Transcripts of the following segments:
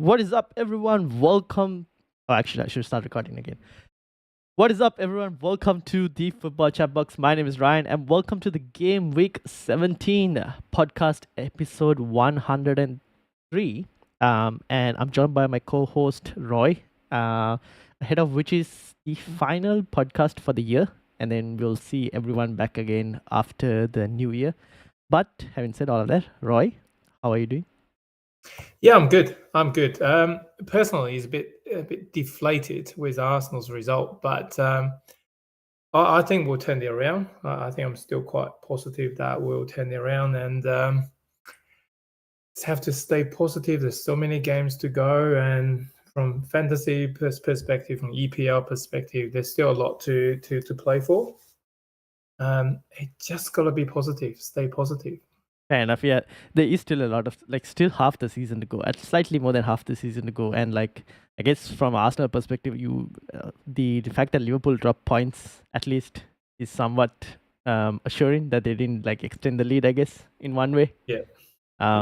What is up, everyone? Welcome. Oh, actually, I should start recording again. What is up, everyone? Welcome to the Football Chatbox. My name is Ryan, and welcome to the Game Week 17 podcast episode 103. And I'm joined by my co-host Roy, ahead of which is the final podcast for the year, and then we'll see everyone back again after the new year. But having said all of that, Roy, how are you doing? Yeah, I'm good. Personally, it's a bit deflated with Arsenal's result, but I think we'll turn it around. I think I'm still quite positive that we'll turn it around, and just have to stay positive. There's so many games to go, and from fantasy perspective, from EPL perspective, there's still a lot to play for. It just gotta be positive. Stay positive. Fair enough. Yeah, there is still a lot of still half the season to go. At slightly more than half the season to go, and I guess from Arsenal perspective, the fact that Liverpool dropped points at least is somewhat assuring that they didn't extend the lead. I guess in one way. Yeah.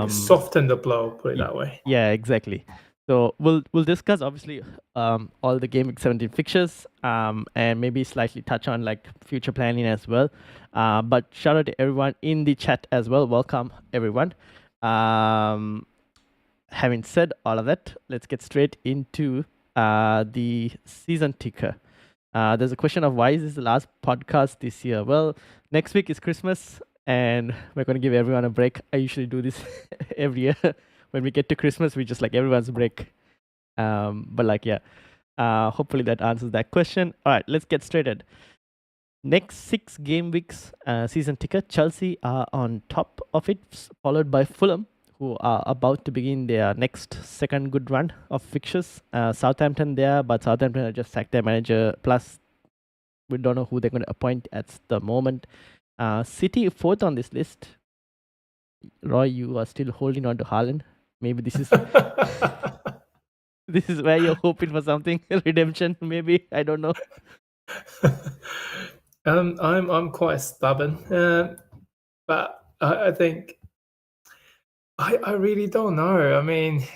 Soften the blow. Put it that way. Yeah, exactly. So we'll discuss obviously all the Game Week 17 fixtures and maybe slightly touch on future planning as well. But shout out to everyone in the chat as well. Welcome everyone. Having said all of that, let's get straight into the season ticker. There's a question of why is this the last podcast this year? Well, next week is Christmas and we're going to give everyone a break. I usually do this every year. When we get to Christmas, we just everyone's break. Hopefully that answers that question. All right, let's get started. Next 6 game weeks season ticker. Chelsea are on top of it, followed by Fulham, who are about to begin their next second good run of fixtures. Southampton there, but Southampton have just sacked their manager. Plus, we don't know who they're going to appoint at the moment. City 4th on this list. Roy, you are still holding on to Haaland. Maybe this is this is where you're hoping for something redemption. Maybe I don't know. I'm quite stubborn, but I think I really don't know. I mean,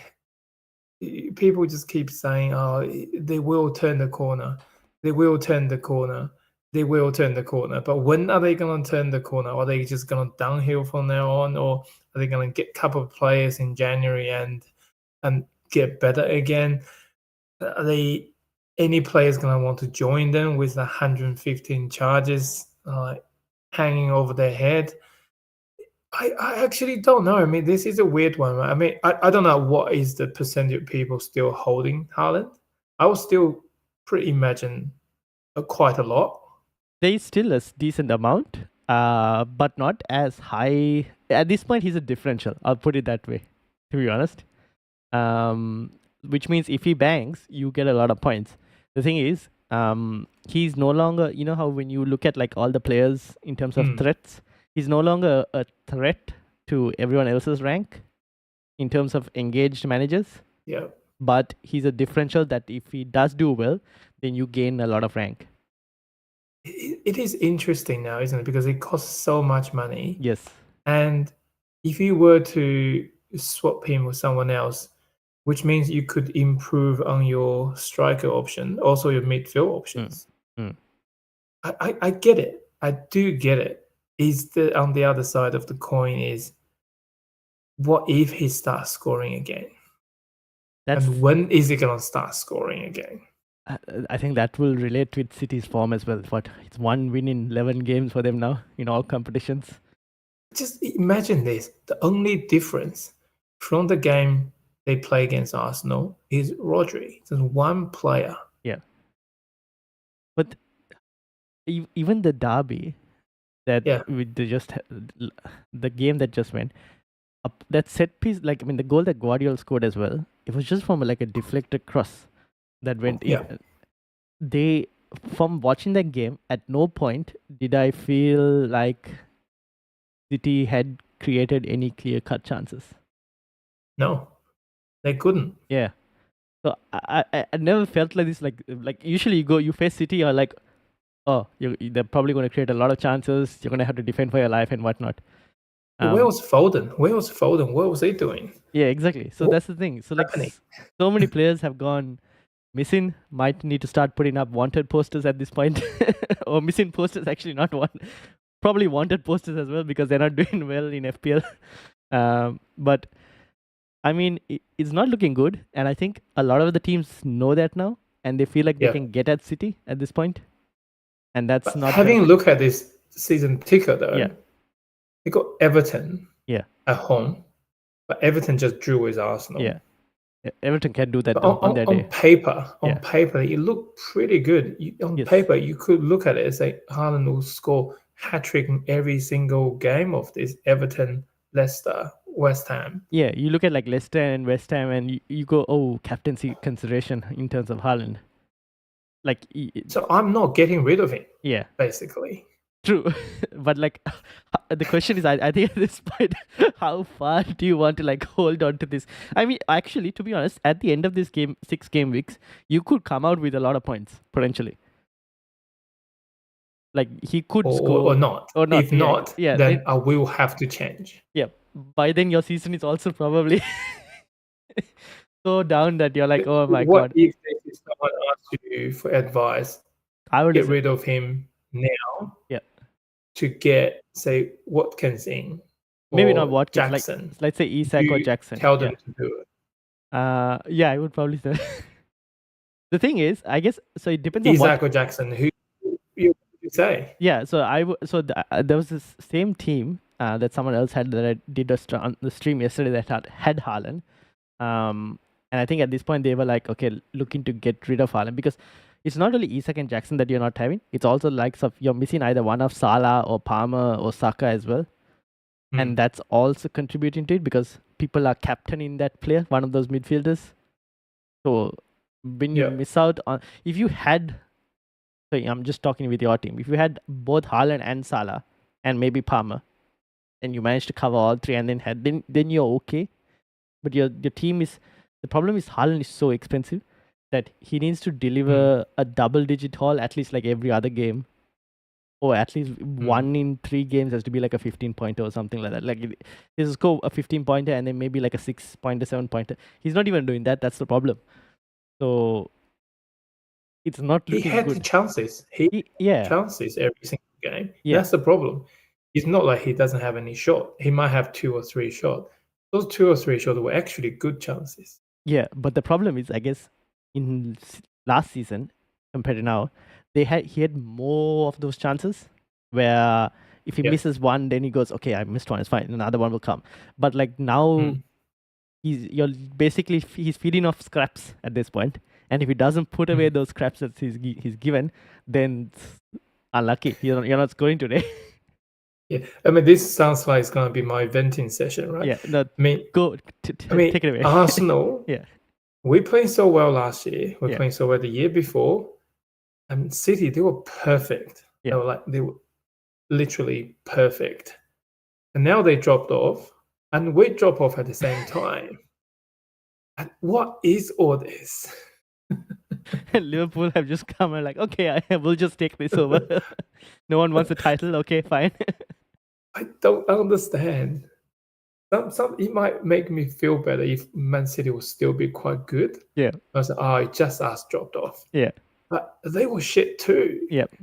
people just keep saying, "Oh, they will turn the corner. They will turn the corner. They will turn the corner." But when are they going to turn the corner? Are they just going to downhill from now on, or are they going to get a couple of players in January and get better again? Are they any players going to want to join them with 115 charges hanging over their head? I actually don't know. I mean, this is a weird one. I mean, I don't know what is the percentage of people still holding Haaland. I will still pretty imagine quite a lot. There is still a decent amount, but not as high. At this point, he's a differential. I'll put it that way, to be honest. Which means if he bangs, you get a lot of points. The thing is, he's no longer, you know how when you look at all the players in terms of threats, he's no longer a threat to everyone else's rank in terms of engaged managers. Yeah. But he's a differential that if he does do well, then you gain a lot of rank. It is interesting now, isn't it? Because it costs so much money. Yes. And if you were to swap him with someone else, which means you could improve on your striker option, also your midfield options. I get it. I do get it. On the other side of the coin is, what if he starts scoring again? And when is he going to start scoring again? I think that will relate with City's form as well. It's 1 win in 11 games for them now in all competitions. Just imagine this. The only difference from the game they play against Arsenal is Rodri. There's one player. Yeah. But even the derby, the game that just went, that set piece, the goal that Guardiola scored as well, it was just from a deflected cross that went in. From watching that game, at no point did I feel like City had created any clear-cut chances. No, they couldn't. Yeah. So I never felt like this. Like usually you face City, you're like, oh, they're probably going to create a lot of chances. You're going to have to defend for your life and whatnot. Where was Foden? Where was Foden? What was he doing? Yeah, exactly. So What that's the thing. So like happening? so many players have gone missing. Might need to start putting up wanted posters at this point, or missing posters. Actually, not one. Probably wanted posters as well because they're not doing well in FPL. But I mean, it's not looking good, and I think a lot of the teams know that now, and they feel like they Yeah. can get at City at this point, and that's But not having a benefiting. look at this season ticker though, Yeah. they got Everton Yeah. at home, but Everton just drew with Arsenal. Yeah. Everton can do that But though on their day. on paper, it looked pretty good. On paper, you could look at it and say Haaland will score hat-trick in every single game of this Everton, Leicester, West Ham. Yeah, you look at like Leicester and West Ham, and you go, oh, captaincy consideration in terms of Haaland. Like, so I'm not getting rid of him. Yeah, basically. True, but like the question is, I think at this point, how far do you want to like hold on to this? I mean, actually, to be honest, at the end of this game, 6 game weeks, you could come out with a lot of points potentially. Like he could score or not. If not, then I will have to change. Yeah, by then your season is also probably so down that you're like, oh my god. What if someone asks you for advice? I would get rid of him now. Yeah. To get, say, Watkins in. Maybe not Watkins. Jackson. Like, let's say Isak or Jackson. Tell them to do it. Yeah, I would probably say. The thing is, I guess so. It depends on Isak or Jackson. Who you say? Yeah, so there was this same team that someone else had that I did on the stream yesterday that had Haaland, and I think at this point they were like, okay, looking to get rid of Haaland because it's not only Isak and Jackson that you're not having. It's also likes of you're missing either one of Salah or Palmer or Saka as well, and that's also contributing to it because people are captaining that player, one of those midfielders. So when you miss out on, if you had. So I'm just talking with your team. If you had both Haaland and Salah and maybe Palmer, and you managed to cover all three, and then you're okay. But your team is, the problem is Haaland is so expensive that he needs to deliver a double-digit haul at least like every other game, or at least 1 in 3 games has to be like a 15-pointer or something like that. Like he'll score a 15-pointer and then maybe like a 6-pointer, 7-pointer. He's not even doing that. That's the problem. So it's not looking good. He had the chances. He had chances every single game. Yeah. That's the problem. It's not like he doesn't have any shot. He might have 2 or 3 shots. Those 2 or 3 shots were actually good chances. Yeah, but the problem is, I guess, in last season compared to now, he had more of those chances where if he misses one, then he goes, okay, I missed one, it's fine, another one will come. But like now, he's feeding off scraps at this point. And if he doesn't put away those scraps that he's given, then it's unlucky. You're not scoring today. Yeah, I mean, this sounds like it's going to be my venting session, right? Yeah, no, I mean, take it away. Arsenal, we played so well last year. We're playing so well the year before. And City, they were perfect. Yeah. They were literally perfect. And now they dropped off, and we drop off at the same time. And what is all this? Liverpool have just come and like, okay, we'll just take this over. No one wants a title. Okay, fine. I don't understand. It might make me feel better if Man City will still be quite good. Yeah. I was like, just us dropped off. Yeah. But they were shit too. Yep.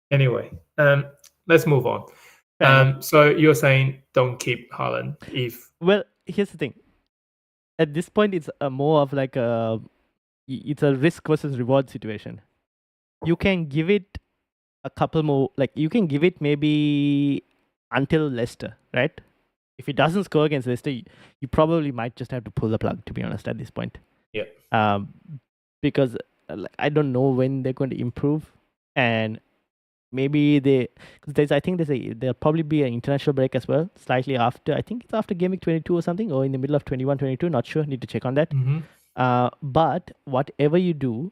Anyway, let's move on. So you're saying don't keep Haaland if... Well, here's the thing. At this point, it's more of like it's a risk versus reward situation. You can give it a couple more, like you can give it maybe until Leicester, right? If it doesn't score against Leicester, you probably might just have to pull the plug, to be honest, at this point. Yeah. Because I don't know when they're going to improve, and maybe there'll probably be an international break as well, slightly after. I think it's after Game Week 22 or something, or in the middle of 21, 22. Not sure. Need to check on that. But whatever you do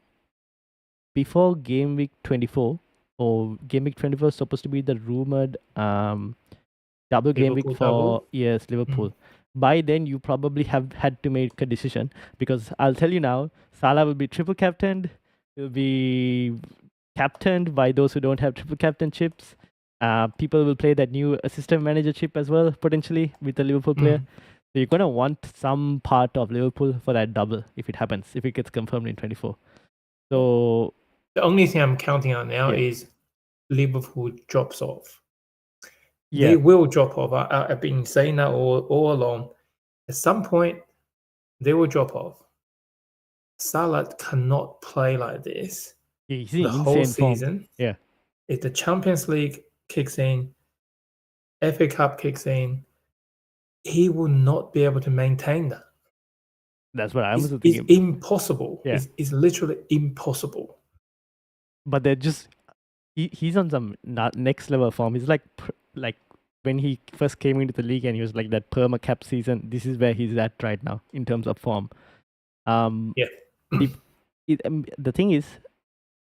before Game Week 24, or Game Week 24 is supposed to be the rumored double game week for Liverpool. By then, you probably have had to make a decision, because I'll tell you now, Salah will be triple captained. Will be captained by those who don't have triple captainships. People will play that new assistant manager chip as well, potentially, with the Liverpool player. So you're going to want some part of Liverpool for that double if it happens, if it gets confirmed in 24. So the only thing I'm counting on now Yeah. is Liverpool drops off. yeah, They will drop off. I've been saying that all along. At some point, they will drop off. Salah cannot play like this he's in the whole insane form. season. Yeah, If the Champions League kicks in, FA Cup kicks in, he will not be able to maintain that. that's what I was It's thinking. impossible. Yeah. It's literally impossible. But they're just he's on some next level form. He's like when he first came into the league and he was like that perma cap season. This is where he's at right now in terms of form. Yeah. The thing is,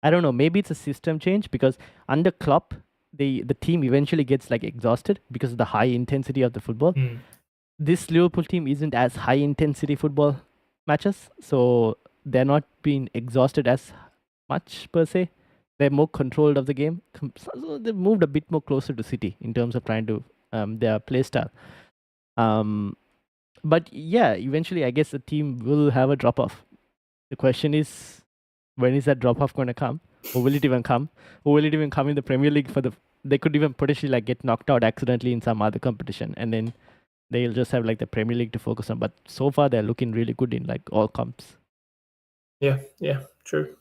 I don't know. Maybe it's a system change because under Klopp, the team eventually gets like exhausted because of the high intensity of the football. This Liverpool team isn't as high intensity football matches, so they're not being exhausted as much per se. They're more controlled of the game, so they've moved a bit more closer to City in terms of trying to their play style. But yeah, eventually I guess the team will have a drop off. The question is, when is that drop off going to come? Or will it even come? Or will it even come in the Premier League they could even potentially like get knocked out accidentally in some other competition, and then they'll just have like the Premier League to focus on. But so far they're looking really good in like all comps. Yeah, true.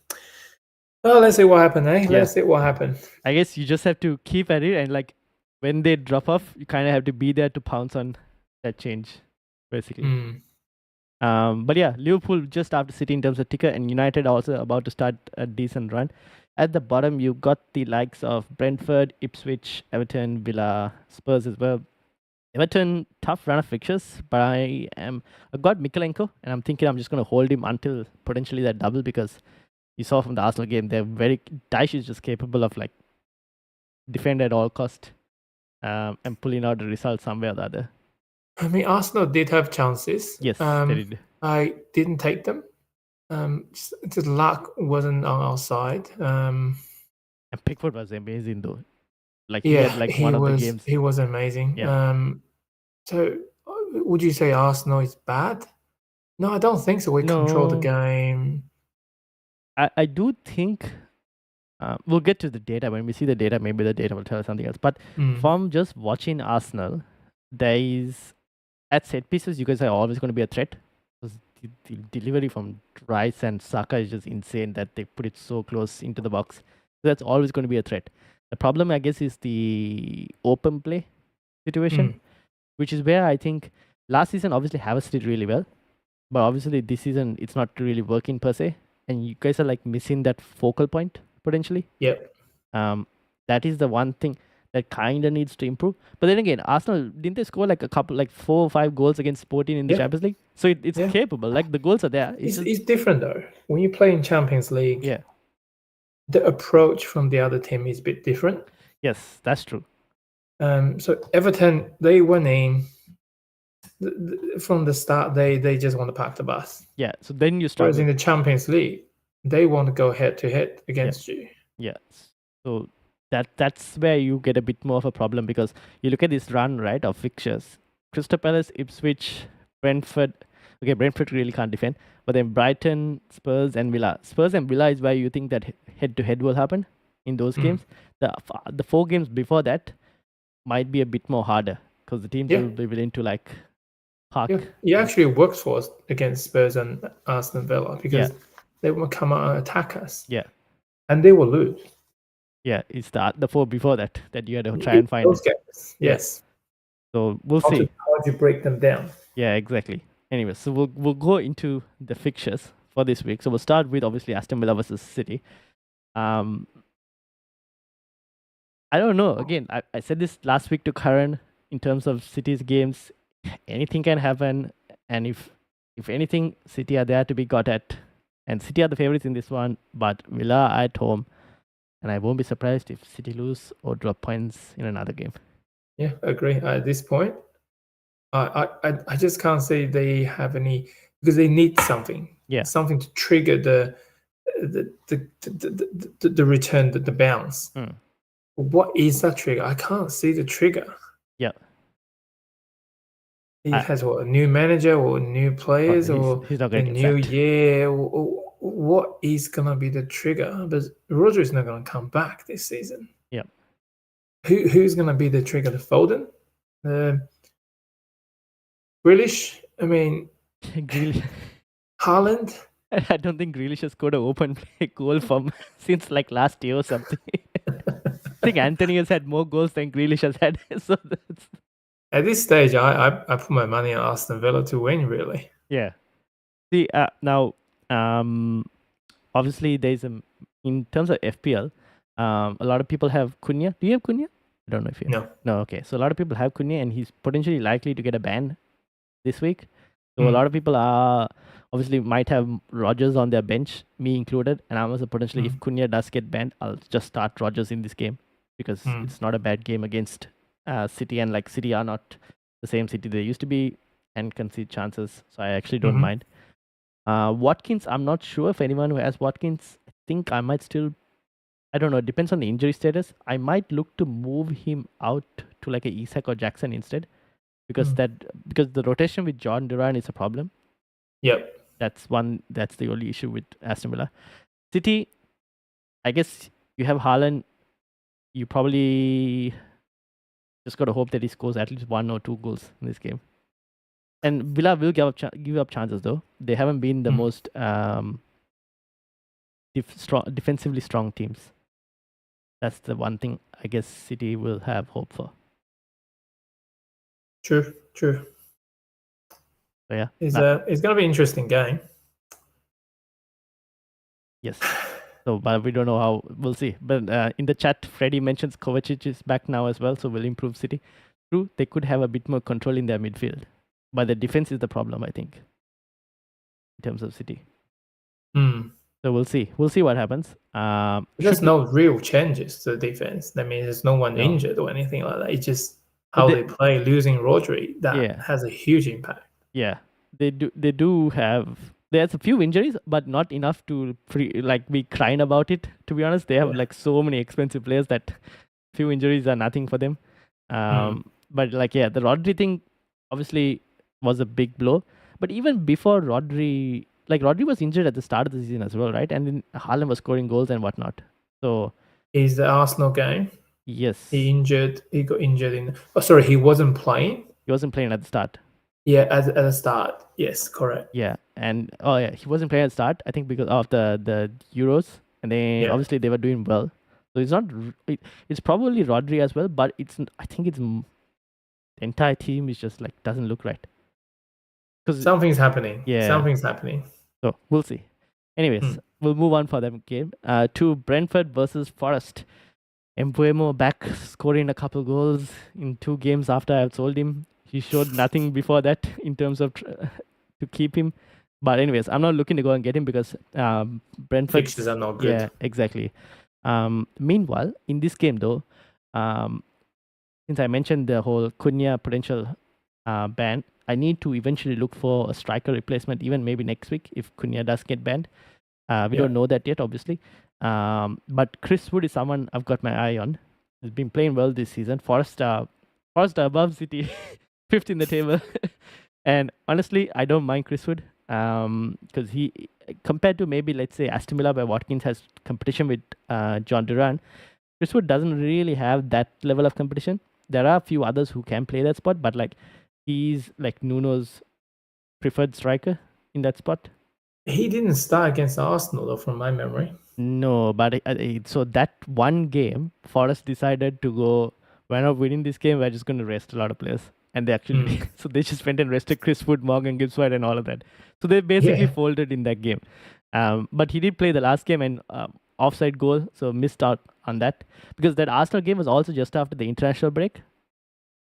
Well, let's see what happened, eh? Yeah. Let's see what happened. I guess you just have to keep at it, and like when they drop off, you kind of have to be there to pounce on that change, basically. But yeah, Liverpool just after City in terms of ticker, and United also about to start a decent run. At the bottom, you got the likes of Brentford, Ipswich, Everton, Villa, Spurs as well. Everton, tough run of fixtures, but I got Mikalenko, and I'm thinking I'm just going to hold him until potentially that double, because you saw from the Arsenal game, Dyche is just capable of like defend at all cost and pulling out the result somewhere or the other. I mean, Arsenal did have chances. Yes, they did. I didn't take them. Just luck wasn't on our side. And Pickford was amazing though. Like he had like one of the games. He was amazing. Yeah. So would you say Arsenal is bad? No, I don't think so. We control the game. I do think we'll get to the data. When we see the data, maybe the data will tell us something else. But from just watching Arsenal, there is at set pieces, you guys are always going to be a threat. The delivery from Rice and Saka is just insane that they put it so close into the box. So that's always going to be a threat. The problem, I guess, is the open play situation, which is where I think last season obviously Havertz did really well, but obviously this season it's not really working per se, and you guys are like missing that focal point potentially. Yep. That is the one thing that kind of needs to improve. But then again, Arsenal, didn't they score like a couple, like 4 or 5 goals against Sporting in the Champions League? So it's capable. Like the goals are there. It's different though. When you play in Champions League, the approach from the other team is a bit different. Yes, that's true. So Everton, they went in from the start. They just want to park the bus. Yeah. So then you start. Whereas in the Champions League, they want to go head to head against you. Yeah. So that's where you get a bit more of a problem, because you look at this run, right, of fixtures. Crystal Palace, Ipswich, Brentford. Okay, Brentford really can't defend. But then Brighton, Spurs and Villa. Spurs and Villa is where you think that head-to-head will happen in those games. The 4 games before that might be a bit more harder, because the teams will be willing to like park. Yeah, it actually works for us against Spurs and Aston Villa, because they will come out and attack us. Yeah. And they will lose. Yeah, it's the 4 before that you had to try and find. Those games, yes. So we'll see. How do you break them down? Yeah, exactly. Anyway, so we'll go into the fixtures for this week. So we'll start with obviously Aston Villa versus City. I don't know. Again, I said this last week to Karan in terms of City's games. Anything can happen, and if anything, City are there to be got at, and City are the favorites in this one. But Villa are at home, and I won't be surprised if City lose or drop points in another game. Yeah, I agree. At this point, I just can't say they have any, because they need something. Yeah, something to trigger the return, the bounce. what is that trigger? I can't see the trigger. Yeah. He has what, a new manager or new players or he's not the going to get new sacked. year? What is gonna be the trigger? But Rodri's not gonna come back this season. Yeah. Who's gonna be the trigger? The Foden, Grealish. I mean, Grealish. Haaland. I don't think Grealish has scored an open play goal from since like last year or something. I think Anthony has had more goals than Grealish has had. So that's... At this stage, I put my money on Aston Villa to win. Really. Yeah. See, now, obviously there's in terms of FPL, a lot of people have Cunha. Do you have Cunha? I don't know if you have. No. No, okay. So a lot of people have Cunha, and he's potentially likely to get a ban this week. So a lot of people are obviously might have Rodgers on their bench, me included, and I'm also potentially if Cunha does get banned, I'll just start Rodgers in this game because it's not a bad game against City, and like City are not the same City they used to be and concede chances. So I actually don't mind. Watkins, I'm not sure if anyone who has Watkins. I think I might still. I don't know. It depends on the injury status. I might look to move him out to like a Isak or Jackson instead, because because the rotation with John Duran is a problem. Yep. That's the only issue with Aston Villa. City, I guess you have Haaland. You probably just got to hope that he scores at least 1 or 2 goals in this game. And Villa will give up chances though. They haven't been the most defensively strong teams. That's the one thing I guess City will have hope for. True. So yeah, it's going to be an interesting game. Yes. So, but we don't know how. We'll see. But in the chat, Freddy mentions Kovacic is back now as well, so will improve City. True, they could have a bit more control in their midfield, but the defense is the problem, I think, in terms of City. So we'll see. We'll see what happens. There's no real changes to the defense. That means there's no one injured or anything like that. It's just how they play. Losing Rodri, that has a huge impact. Yeah, they do. They do have. There's a few injuries, but not enough to be crying about it. To be honest, they have like so many expensive players that few injuries are nothing for them. But like the Rodri thing obviously was a big blow. But even before Rodri, like Rodri was injured at the start of the season as well, right? And then Haaland was scoring goals and whatnot. So is the Arsenal game? Yes. He got injured in. Oh, sorry, he wasn't playing. He wasn't playing at the start. Yeah, at the start. Yes, correct. Yeah, and he wasn't playing at the start. I think because of the Euros, and then obviously they were doing well. So it's not. It's probably Rodri as well, but I think it's the entire team is just like doesn't look right. Because something's happening. Yeah, something's happening. So we'll see. Anyways, we'll move on for that game. To Brentford versus Forest. Mbuemo back scoring a couple goals in 2 games after I've sold him. He showed nothing before that in terms of to keep him. But anyways, I'm not looking to go and get him because Brentford fixtures are not good. Yeah, exactly. Meanwhile, in this game though, since I mentioned the whole Cunha potential ban, I need to eventually look for a striker replacement, even maybe next week if Cunha does get banned. We don't know that yet, obviously. But Chris Wood is someone I've got my eye on. He's been playing well this season. Forest are above City, 5th in the table. And honestly, I don't mind Chris Wood because he, compared to maybe let's say Aston Villa where Watkins has competition with John Duran, Chris Wood doesn't really have that level of competition. There are a few others who can play that spot, but like he's like Nuno's preferred striker in that spot. He didn't start against Arsenal though, from my memory. No, but so that one game, Forest decided to go, we're not winning this game, we're just going to rest a lot of players. And they actually, so they just went and rested Chris Wood, Morgan Gibbs White, and all of that. So they basically folded in that game. But he did play the last game and offside goal, so missed out on that. Because that Arsenal game was also just after the international break.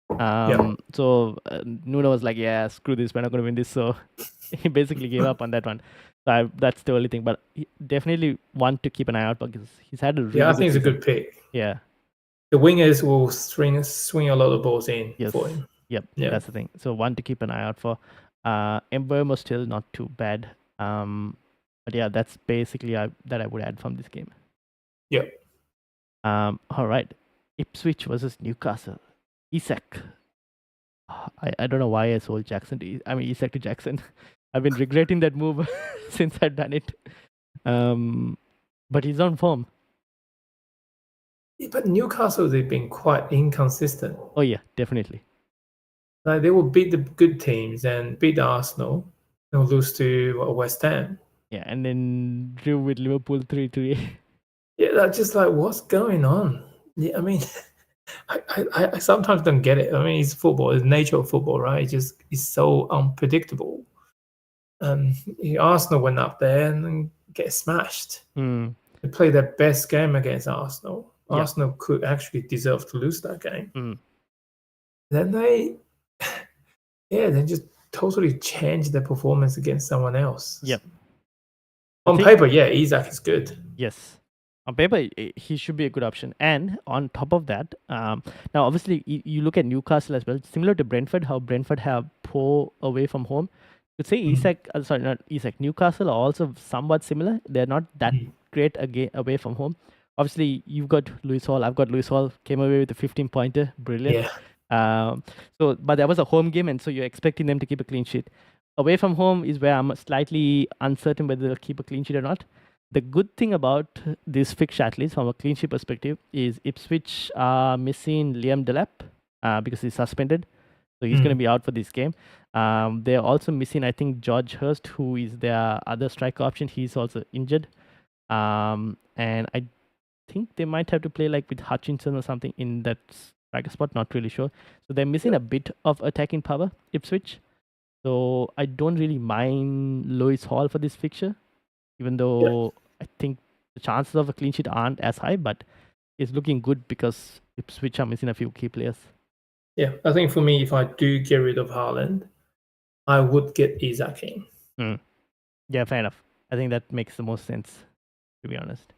So Nuno was like, yeah, screw this, we're not going to win this. So he basically gave up on that one. So that's the only thing. But he definitely want to keep an eye out because he's had a really I think it's a good pick. Yeah. The wingers will swing a lot of balls in for him. Yep, that's the thing. So one to keep an eye out for. Mbuemo still not too bad. But yeah, that's basically that I would add from this game. Yep. All right. Ipswich versus Newcastle. Isak. I don't know why I sold Isak to Jackson. I've been regretting that move since I've done it. But he's on form. But Newcastle, they've been quite inconsistent. Oh yeah, definitely. Like they will beat the good teams and beat Arsenal. They'll lose to West Ham. Yeah, and then drew with Liverpool 3-3. Yeah, that's just like what's going on. Yeah, I mean, I sometimes don't get it. I mean, it's football, it's the nature of football, right? It just is so unpredictable. Arsenal went up there and then get smashed. They played their best game against Arsenal. Yeah. Arsenal could actually deserve to lose that game. Mm. Then they just totally changed their performance against someone else. Yep. On paper, yeah, Isak is good. Yes. On paper, he should be a good option. And on top of that, now obviously you look at Newcastle as well, similar to Brentford, how Brentford have poor away from home. You could say Isak, not Isak, Newcastle are also somewhat similar. They're not that great away from home. Obviously, you've got Lewis Hall. I've got Lewis Hall. Came away with a 15-pointer. Brilliant. Yeah. But that was a home game, and so you're expecting them to keep a clean sheet. Away from home is where I'm slightly uncertain whether they'll keep a clean sheet or not. The good thing about this fixture, at least from a clean sheet perspective, is Ipswich are missing Liam Delap because he's suspended. So he's going to be out for this game. They're also missing, I think, George Hurst, who is their other striker option. He's also injured. And I think they might have to play like with Hutchinson or something in that striker spot. Not really sure. So they're missing a bit of attacking power, Ipswich. So I don't really mind Lewis Hall for this fixture, even though I think the chances of a clean sheet aren't as high, but it's looking good because Ipswich are missing a few key players. Yeah, I think for me, if I do get rid of Haaland, I would get Isak in. Yeah, fair enough. I think that makes the most sense, to be honest.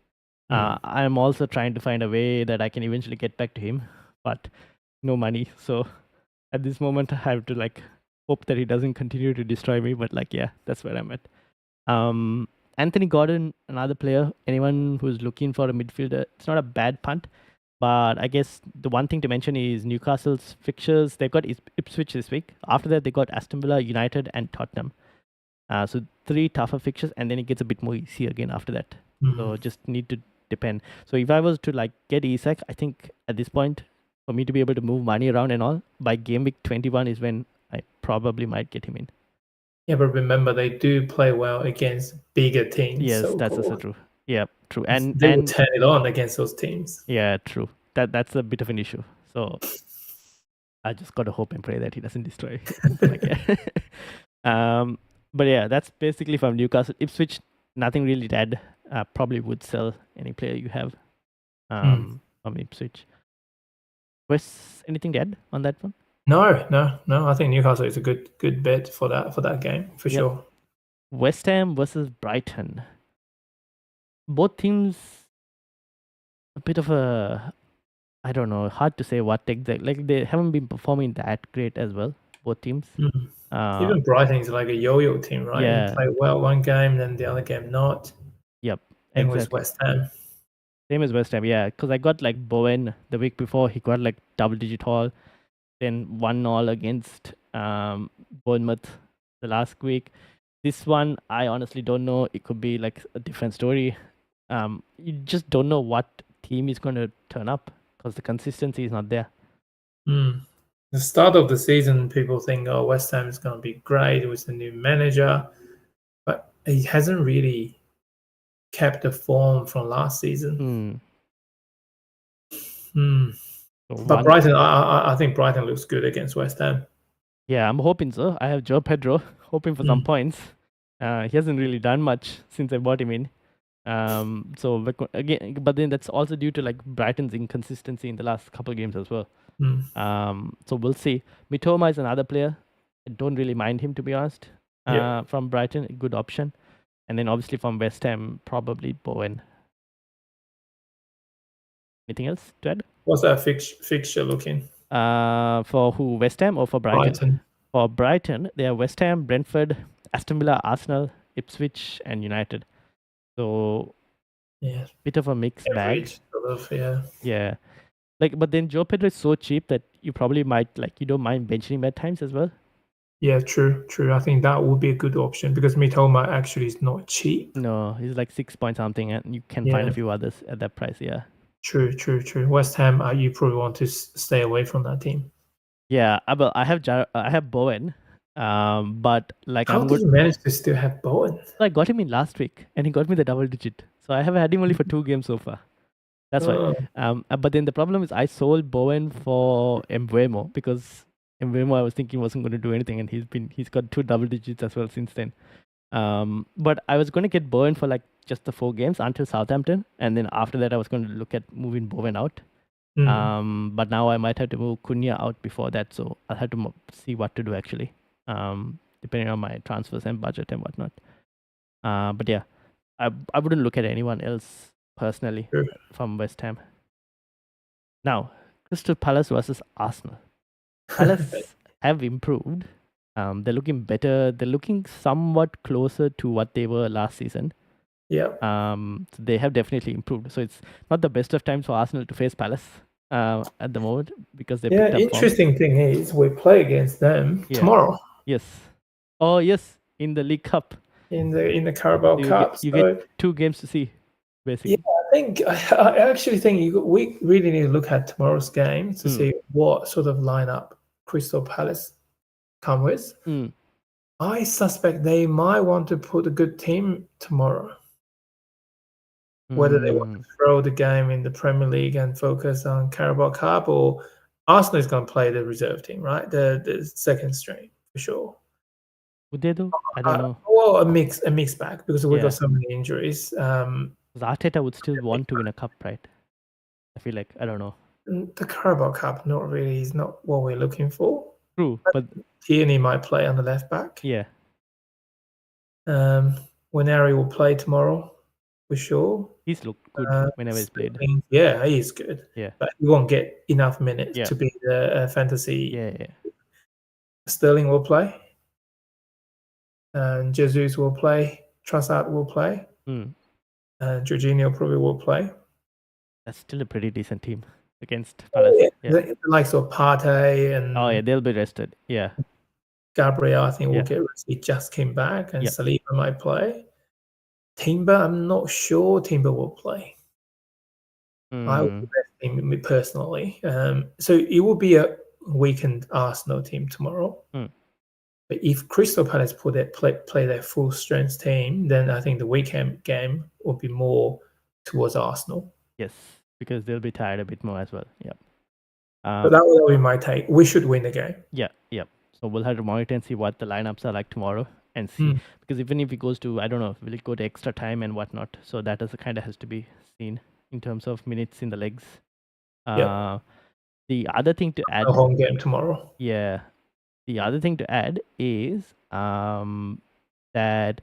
I'm also trying to find a way that I can eventually get back to him, but no money. So at this moment, I have to like hope that he doesn't continue to destroy me. But like, yeah, that's where I'm at. Anthony Gordon, another player. Anyone who's looking for a midfielder, it's not a bad punt. But I guess the one thing to mention is Newcastle's fixtures. They've got Ipswich this week. After that, they got Aston Villa, United, and Tottenham. So 3 tougher fixtures, and then it gets a bit more easy again after that. So just need to depend. So if I was to like get Isak, I think at this point, for me to be able to move money around and all, by game week 21 is when I probably might get him in. Yeah, but remember they do play well against bigger teams. Yes, that's also true. Yeah, true. And they will turn it on against those teams. Yeah, true. That's a bit of an issue. So I just gotta hope and pray that he doesn't destroy. But yeah, that's basically from Newcastle. Ipswich, nothing really to add. Probably would sell any player you have from Ipswich. Wes, anything to add on that one? No. I think Newcastle is a good bet for that game for sure. West Ham versus Brighton. Both teams a bit of a, I don't know, hard to say what exactly. Like they haven't been performing that great as well. Both teams. Even Brighton is like a yo-yo team, right? Yeah. They play well one game, then the other game not. Yep. Same with West Ham. Same as West Ham, yeah. Because I got like Bowen the week before. He got like double-digit haul. Then 1-0 against Bournemouth the last week. This one, I honestly don't know. It could be like a different story. You just don't know what team is going to turn up because the consistency is not there. The start of the season, people think, oh, West Ham is going to be great with the new manager. But he hasn't really kept the form from last season. But Brighton, I think Brighton looks good against West Ham. Yeah, I'm hoping so. I have Joe Pedro, hoping for some points. He hasn't really done much since I bought him in. So again, but then that's also due to like Brighton's inconsistency in the last couple of games as well. So we'll see. Mitoma is another player. I don't really mind him, to be honest. From Brighton, a good option. And then obviously from West Ham, probably Bowen. Anything else to add? What's that fixture looking? For who? West Ham or for Brighton? For Brighton, they are West Ham, Brentford, Aston Villa, Arsenal, Ipswich, and United. So, bit of a mixed bag. Yeah. Like, but then Joe Pedro is so cheap that you probably might you don't mind benching him at times as well. Yeah, true. I think that would be a good option because Mitoma actually is not cheap. No, he's like 6 point something, and you can find Yeah, a few others at that price. Yeah. true. West Ham, you probably want to stay away from that team. Yeah, I have Bowen, but like How I'm did good. you manage to still have Bowen? I got him in last week, and he got me the double digit. So I have had him only for 2 games so far. That's why. Oh, But then the problem is I sold Bowen for Embuemo because Embuemo I was thinking wasn't going to do anything, and he's got 2 double digits as well since then. But I was going to get Bowen for like just the 4 games until Southampton, and then after that I was going to look at moving Bowen out. But now I might have to move Cunha out before that, so I'll have to see what to do actually, depending on my transfers and budget and whatnot. But yeah, I wouldn't look at anyone else personally sure. from West Ham. Now, Crystal Palace versus Arsenal. Palace have improved. They're looking better. They're looking somewhat closer to what they were last season. Yeah. So they have definitely improved. So it's not the best of times for Arsenal to face Palace at the moment because they picked up form. Interesting thing is we play against them tomorrow. Yes. Oh yes, in the League Cup. In the Carabao Cup. You get 2 games to see, basically. Yeah, I actually think we really need to look at tomorrow's game to see what sort of lineup Crystal Palace come with. I suspect they might want to put a good team tomorrow. Whether they want to throw the game in the Premier League and focus on Carabao Cup, or Arsenal is going to play the reserve team, right? The second string for sure. Would they do? I don't know. Well, a mixed bag because we got so many injuries. Arteta would still want to win a cup, right? I feel like I don't know. The Carabao Cup is not what we're looking for. True, but Tierney might play on the left back. Yeah. Waneri will play tomorrow for sure. He's looked good whenever he's played. Yeah, he's good. Yeah, but he won't get enough minutes to be the fantasy. Yeah. Sterling will play. And Jesus will play. Trossard will play. And Jorginho probably will play. That's still a pretty decent team against Palace. The likes of Partey and they'll be rested. Yeah. Gabriel, I think will get rested. He just came back, and Saliba might play. Timber, I'm not sure Timber will play. I would rest him personally. So it will be a weakened Arsenal team tomorrow. But if Crystal Palace play their full strength team, then I think the weekend game will be more towards Arsenal. Yes, because they'll be tired a bit more as well. Yeah. But that will be my take. We should win the game. Yeah. So we'll have to monitor and see what the lineups are like tomorrow and see. Because even if it goes to, I don't know, will it go to extra time and whatnot? So that is kind of has to be seen in terms of minutes in the legs. The other thing to add. A home game tomorrow. Yeah. The other thing to add is that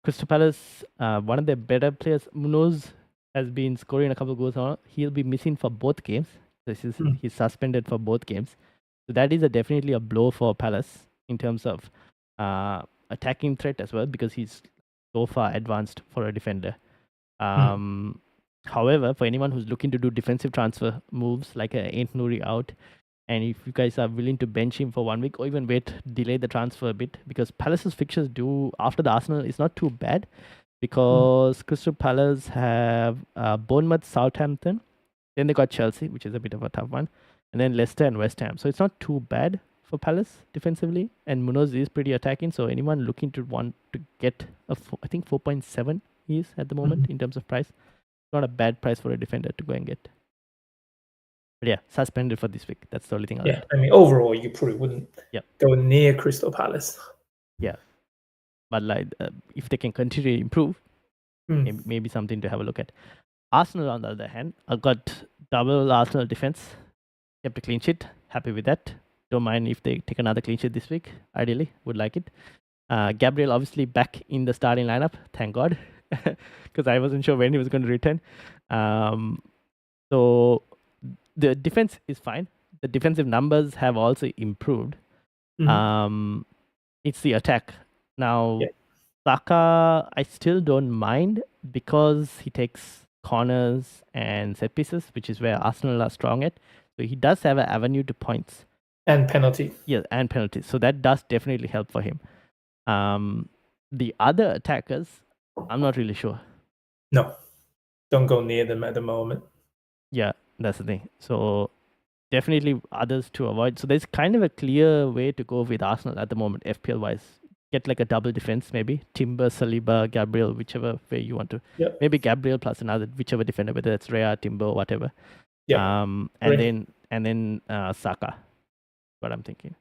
Crystal Palace, one of their better players, Munoz, has been scoring a couple of goals now. He'll be missing for both games. He's suspended for both games. So that is definitely a blow for Palace in terms of attacking threat as well, because he's so far advanced for a defender. However, for anyone who's looking to do defensive transfer moves like Ain't Nouri out, and if you guys are willing to bench him for 1 week or even delay the transfer a bit, because Palace's fixtures after the Arsenal is not too bad, because Crystal Palace have Bournemouth, Southampton, then they got Chelsea, which is a bit of a tough one, and then Leicester and West Ham. So it's not too bad for Palace defensively, and Munoz is pretty attacking. So anyone looking to want to get I think 4.7 he is at the moment in terms of price. Not a bad price for a defender to go and get. But yeah, suspended for this week. That's the only thing. I mean, overall, you probably wouldn't go near Crystal Palace. Yeah, but like if they can continue to improve, maybe something to have a look at. Arsenal, on the other hand, I've got double Arsenal defense. Kept a clean sheet. Happy with that. Don't mind if they take another clean sheet this week. Ideally, would like it. Gabriel obviously back in the starting lineup. Thank God, because I wasn't sure when he was going to return. So the defense is fine. The defensive numbers have also improved. It's the attack now. Saka, I still don't mind because he takes corners and set pieces, which is where Arsenal are strong at. So he does have an avenue to points. And penalty. Yeah, and penalties. So that does definitely help for him. The other attackers, I'm not really sure. No, don't go near them at the moment. Yeah, that's the thing. So definitely others to avoid. So there's kind of a clear way to go with Arsenal at the moment, FPL wise. Get like a double defense, maybe Timber, Saliba, Gabriel, whichever way you want to. Yep. Maybe Gabriel plus another, whichever defender, whether it's Rea, Timber, whatever. Yeah. And then Saka. What I'm thinking.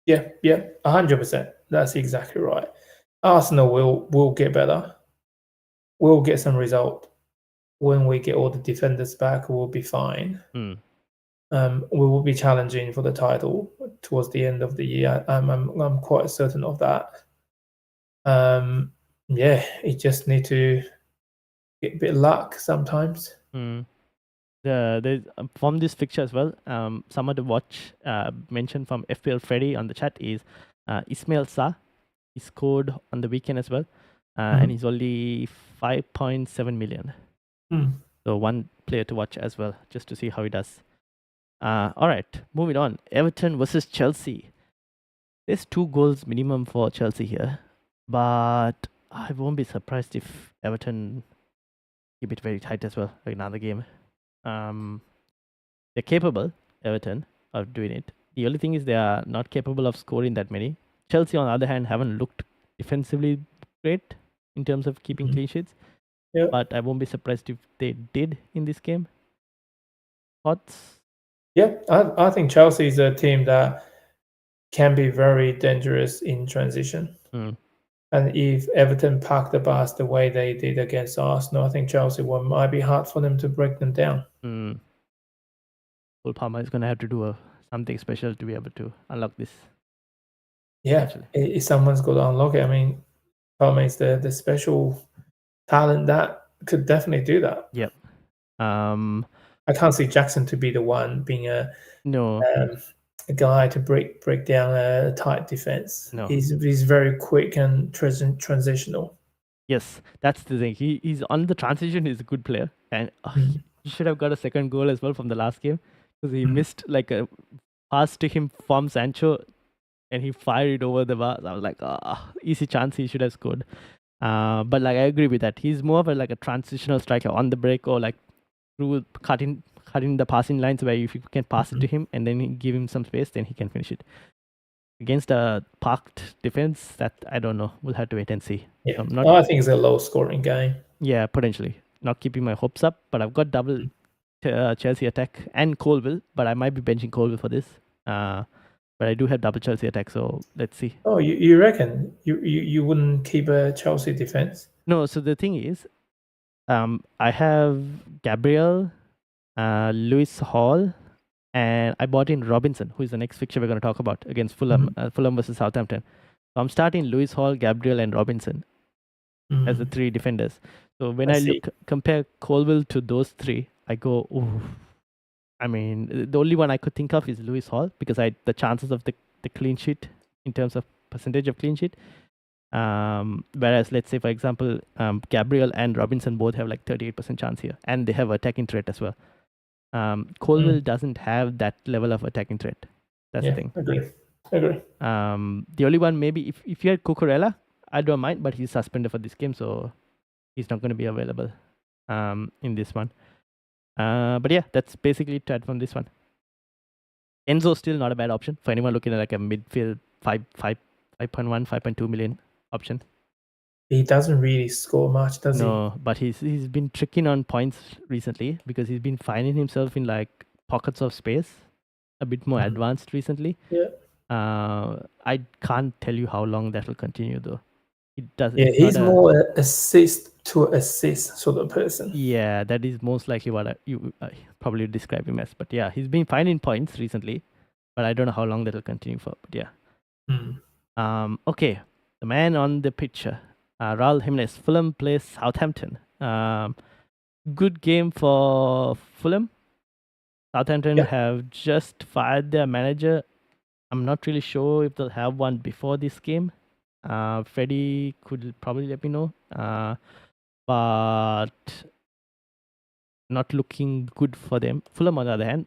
Yeah, 100%. That's exactly right. Arsenal will get better. We'll get some result. When we get all the defenders back, we'll be fine. We will be challenging for the title towards the end of the year. I'm quite certain of that. Yeah, you just need to get a bit of luck sometimes. There's from this fixture as well. Someone to watch. Mentioned from FPL Freddy on the chat is Ismail Sa. He scored on the weekend as well, and he's only 5.7 million. So one player to watch as well, just to see how he does. All right, moving on. Everton versus Chelsea. There's 2 goals minimum for Chelsea here, but I won't be surprised if Everton keep it very tight as well, like another game. They're capable, Everton, of doing it. The only thing is they are not capable of scoring that many. Chelsea, on the other hand, haven't looked defensively great in terms of keeping clean sheets. Yeah. But I won't be surprised if they did in this game. Thoughts? Yeah, I think Chelsea is a team that can be very dangerous in transition. And if Everton park the bus the way they did against Arsenal, I think Chelsea might be hard for them to break them down. Cole Palmer is going to have to do something special to be able to unlock this. Yeah, if someone's got to unlock it, I mean, Palmer is the special talent that could definitely do that. Yep. I can't see Jackson to be the one being a guy to break down a tight defense. No. He's very quick and transitional. Yes, that's the thing. He's on the transition. He's a good player, and he should have got a second goal as well from the last game because he missed like a pass to him from Sancho, and he fired it over the bar. I was like, easy chance he should have scored. But like I agree with that. He's more of a transitional striker on the break or like through cutting the passing lines where if you can pass it to him and then give him some space, then he can finish it. Against a parked defense, that I don't know. We'll have to wait and see. Yeah, I think it's a low-scoring game. Yeah, potentially. Not keeping my hopes up, but I've got double Chelsea attack and Colville, but I might be benching Colville for this. But I do have double Chelsea attack, so let's see. Oh, you reckon you wouldn't keep a Chelsea defense? No, so the thing is, I have Gabriel, Lewis Hall, and I bought in Robinson, who is the next fixture we're going to talk about against Fulham, Fulham versus Southampton. So I'm starting Lewis Hall, Gabriel, and Robinson as the 3 defenders. So when I compare Colville to those 3, I go, ooh. I mean, the only one I could think of is Lewis Hall because the chances of the clean sheet in terms of percentage of clean sheet. Whereas, let's say, for example, Gabriel and Robinson both have like 38% chance here, and they have attacking threat as well. Colville doesn't have that level of attacking threat. That's the thing. Agree. The only one, maybe, if you had Cucurella, I don't mind, but he's suspended for this game, so he's not going to be available in this one. But yeah, that's basically it from this one. Enzo still not a bad option for anyone looking at like a midfield 5.1, 5.2 million option. He doesn't really score much, does he? No, but he's been tricking on points recently because he's been finding himself in like pockets of space, a bit more advanced recently. Yeah. I can't tell you how long that will continue though. It does. Yeah, he's more assist to assist sort of person. Yeah, that is most likely what you probably describe him as. But yeah, he's been finding points recently, but I don't know how long that will continue for. But yeah. Okay, the man on the picture, Raul Jimenez. Fulham plays Southampton. Good game for Fulham. Southampton have just fired their manager. I'm not really sure if they'll have one before this game. Freddie could probably let me know. But not looking good for them. Fulham, on the other hand,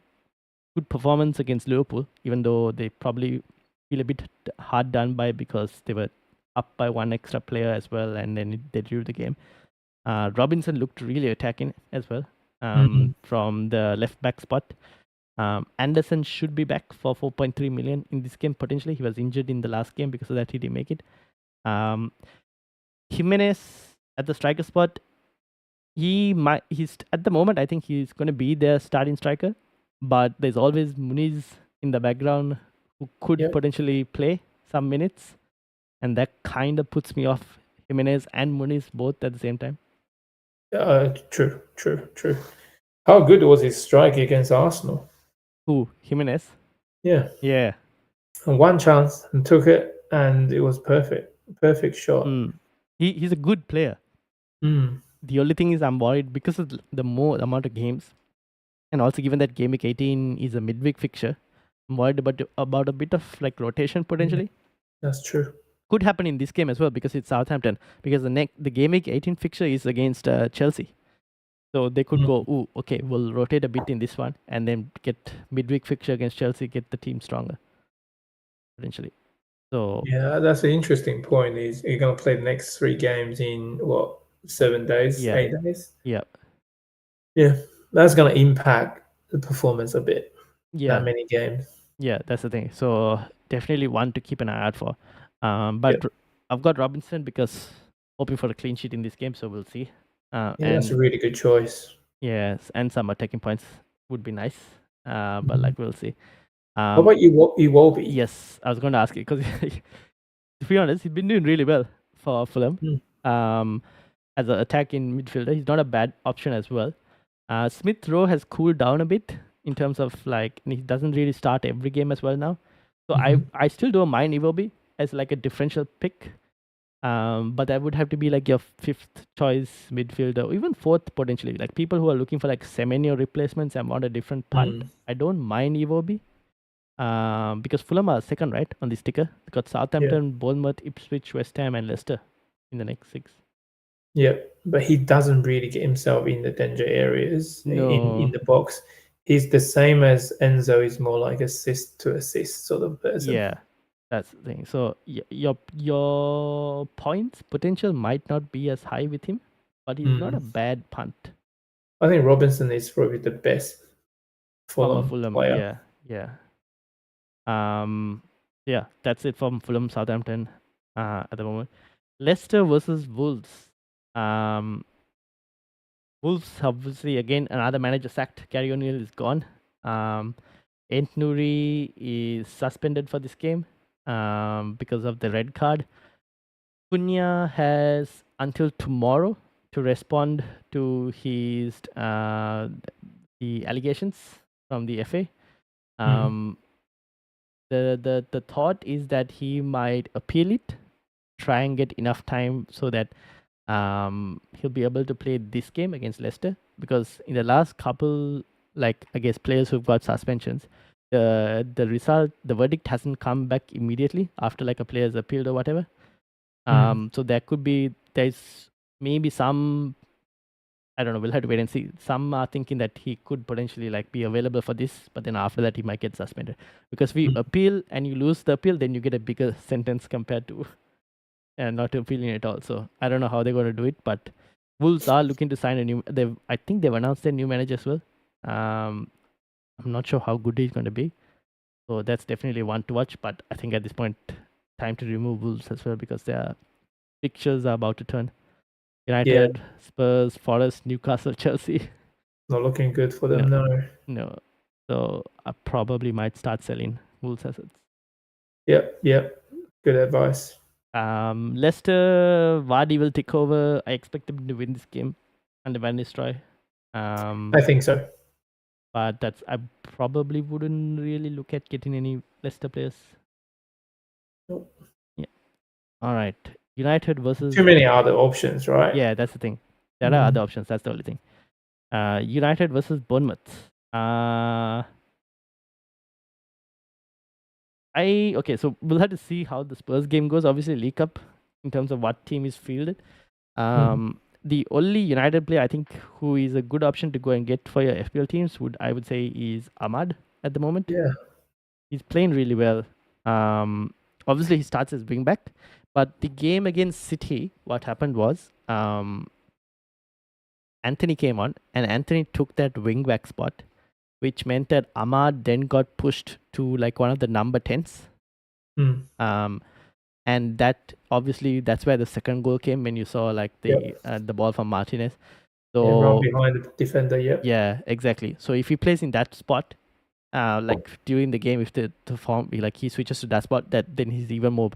good performance against Liverpool, even though they probably feel a bit hard done by because they were up by one extra player as well, and then they drew the game. Robinson looked really attacking as well from the left back spot. Anderson should be back for 4.3 million in this game potentially. He was injured in the last game, because of that he didn't make it. Jimenez at the striker spot. He's at the moment, I think he's going to be their starting striker, but there's always Muniz in the background who could potentially play some minutes, and that kind of puts me off Jimenez and Muniz both at the same time. True. How good was his strike against Arsenal? Who? Jimenez? Yeah. Yeah. And one chance and took it, and it was perfect. Perfect shot. He's a good player. The only thing is I'm worried because of the more amount of games, and also given that Gameweek 18 is a midweek fixture, I'm worried about a bit of like rotation potentially. That's true. Could happen in this game as well because it's Southampton. Because the Gameweek 18 fixture is against Chelsea, so they could go, "Ooh, okay, we'll rotate a bit in this one, and then get midweek fixture against Chelsea, get the team stronger potentially." So yeah, that's an interesting point. Is you're going to play the next 3 games in what 7 days, 8 days? Yeah. Yeah, that's going to impact the performance a bit. Yeah. That many games. Yeah, that's the thing. So definitely one to keep an eye out for. But I've got Robinson because hoping for a clean sheet in this game, so we'll see. Yeah, that's a really good choice. Yes, and some attacking points would be nice. But like we'll see. How about Iwobi? Yes, I was going to ask you because to be honest, he's been doing really well for Fulham. As an attacking midfielder, he's not a bad option as well. Smith Rowe has cooled down a bit in terms of like, and he doesn't really start every game as well now. So I still don't mind Iwobi as like a differential pick. But that would have to be like your 5th choice midfielder, or even 4th potentially. Like people who are looking for like Semenyo replacements and want a different punt. I don't mind Iwobi. Because Fulham are 2nd, right, on the sticker. They got Southampton, Bournemouth, Ipswich, West Ham, and Leicester in the next 6. Yeah, but he doesn't really get himself in the danger areas in the box. He's the same as Enzo. Is more like assist to assist sort of person. Yeah, that's the thing. So your points potential might not be as high with him, but he's not a bad punt. I think Robinson is probably the best Fulham player. Yeah. Yeah, that's it from Fulham, Southampton at the moment. Leicester versus Wolves. Wolves, obviously, again, another manager sacked. Gary O'Neill is gone. Ent Nouri is suspended for this game because of the red card. Cunha has until tomorrow to respond to his the allegations from the FA. The thought is that he might appeal it, try and get enough time so that he'll be able to play this game against Leicester, because in the last couple, like I guess players who've got suspensions, the verdict hasn't come back immediately after like a player's appealed or whatever. So there's maybe some, I don't know, we'll have to wait and see. Some are thinking that he could potentially like be available for this, but then after that he might get suspended, because if you appeal and you lose the appeal, then you get a bigger sentence compared to and not appealing at all. So I don't know how they're going to do it, but Wolves are looking to sign a new. I think they've announced their new manager as well. I'm not sure how good he's going to be, so that's definitely one to watch. But I think at this point, time to remove Wolves as well, because their fixtures are about to turn. United, Spurs, Forest, Newcastle, Chelsea. Not looking good for them, no. So I probably might start selling Wolves assets. Yep. Good advice. Leicester, Vardy will take over. I expect them to win this game under Van Nistelrooy. I think so. But I probably wouldn't really look at getting any Leicester players. Nope. Yeah. All right. United versus... Too many other options, right? Yeah, that's the thing. There are other options. That's the only thing. United versus Bournemouth. Okay, so we'll have to see how the Spurs game goes. Obviously, League Cup in terms of what team is fielded. the only United player I think who is a good option to go and get for your FPL teams I would say is Ahmad at the moment. Yeah. He's playing really well. Obviously he starts as wing back, but the game against City, what happened was Anthony came on and Anthony took that wing back spot, which meant that Ahmad then got pushed to like one of the number 10s. And that obviously that's where the second goal came when you saw like the ball from Martinez. So run behind the defender. Yeah, exactly. So if he plays in that spot, like during the game, if the form like he switches to that spot, then he's even more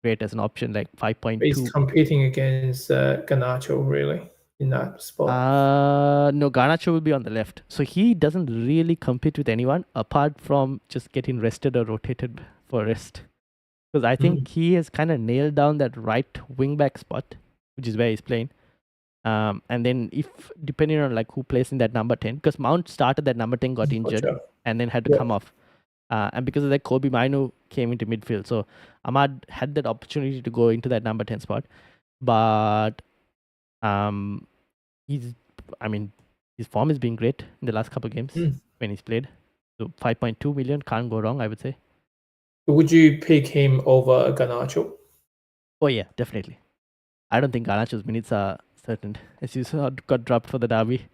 great as an option, like 5.2. He's competing against Garnacho really in that spot. No, Garnacho will be on the left, so he doesn't really compete with anyone apart from just getting rested or rotated for rest. Because I think he has kind of nailed down that right wing back spot, which is where he's playing. And then if depending on like who plays in that number 10, because Mount started that number 10, got injured, and then had to come off. And because of that, Kobe Mainu came into midfield. So Ahmad had that opportunity to go into that number 10 spot. But his form has been great in the last couple of games when he's played. So 5.2 million, can't go wrong, I would say. Would you pick him over Garnacho? Oh yeah, definitely. I don't think Garnacho's minutes are certain, as you saw, got dropped for the derby.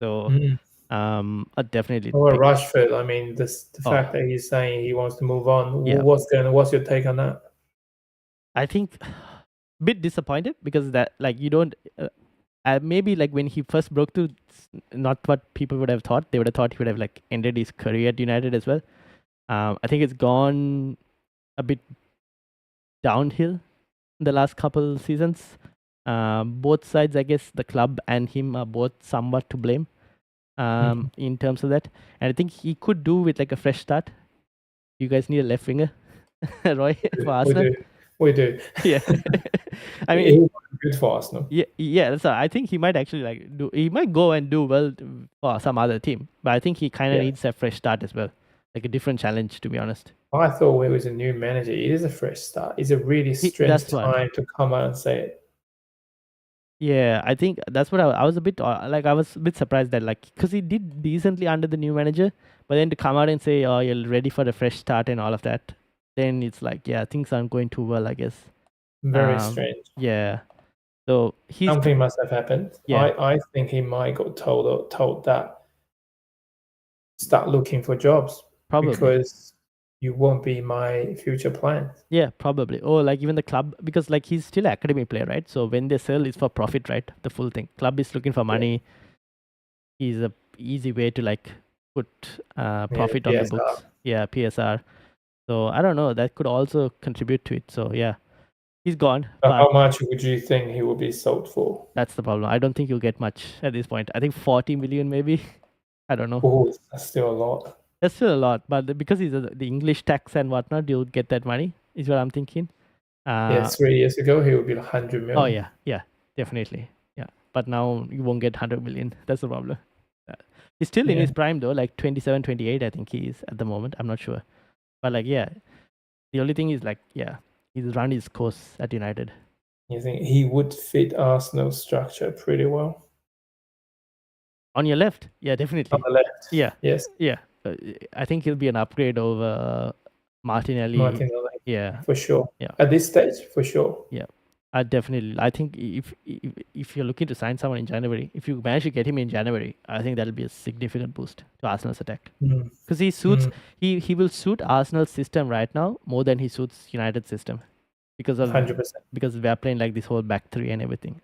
So definitely. Or Rashford. I mean, the fact that he's saying he wants to move on. Yeah. What's your take on that? I think a bit disappointed because that like you don't maybe like when he first broke through, not what people would have thought. They would have thought he would have like ended his career at United as well. I think it's gone a bit downhill in the last couple seasons. Both sides, I guess, the club and him are both somewhat to blame in terms of that. And I think he could do with like a fresh start. You guys need a left winger, Roy, for Arsenal. We do. Yeah. I mean, good for Arsenal. Yeah. So I think he might actually he might go and do well for some other team, but I think he kind of needs a fresh start as well, like a different challenge, to be honest. I thought it was a new manager. It is a fresh start. It's a really strange time to come out and say it. Yeah, I think that's what I was a bit I was a bit surprised that because he did decently under the new manager, but then to come out and say, oh, you're ready for the fresh start and all of that, then it's like, yeah, things aren't going too well, I guess. Very strange. Yeah. So something must have happened. Yeah. I think he might got told that start looking for jobs. Probably. Because you won't be my future plans. Yeah, probably. Or like even the club, because like he's still an academy player, right? So when they sell, it's for profit, right? The full thing. Club is looking for money. He's a easy way to like put profit on the books. Yeah, PSR. So I don't know. That could also contribute to it. So yeah, he's gone. How much would you think he will be sold for? That's the problem. I don't think you'll get much at this point. I think 40 million maybe. I don't know. Oh, that's still a lot. That's still a lot, but because he's the English tax and whatnot, you'll get that money, is what I'm thinking. 3 years ago, he would be 100 million. Oh, yeah, definitely. Yeah, but now you won't get 100 million. That's the problem. He's still in his prime, though, like 27, 28, I think he is at the moment. I'm not sure. But, like, yeah, the only thing is, like, yeah, he's run his course at United. You think he would fit Arsenal's structure pretty well? On your left? Yeah, definitely. On the left? Yeah. Yes. Yeah. I think he'll be an upgrade over Martinelli. Yeah. For sure. Yeah. At this stage, for sure. Yeah. Definitely. I think if you're looking to sign someone in January, if you manage to get him in January, I think that'll be a significant boost to Arsenal's attack. Because he suits he will suit Arsenal's system right now more than he suits United's system. Because of 100%. Because we are playing like this whole back three and everything.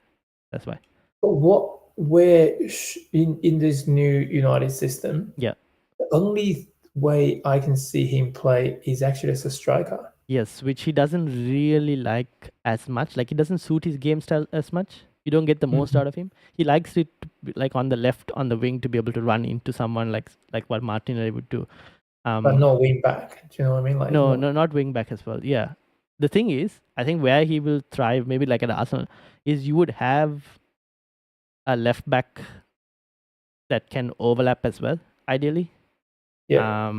That's why. But where in this new United system, the only way I can see him play is actually as a striker. Yes, which he doesn't really like as much. Like, it doesn't suit his game style as much. You don't get the most out of him. He likes it like on the left, on the wing, to be able to run into someone like what Martinelli would do. But no wing back. Do you know what I mean? Like no, not wing back as well. Yeah. The thing is, I think where he will thrive, maybe like at Arsenal, is you would have a left back that can overlap as well, ideally. Yeah.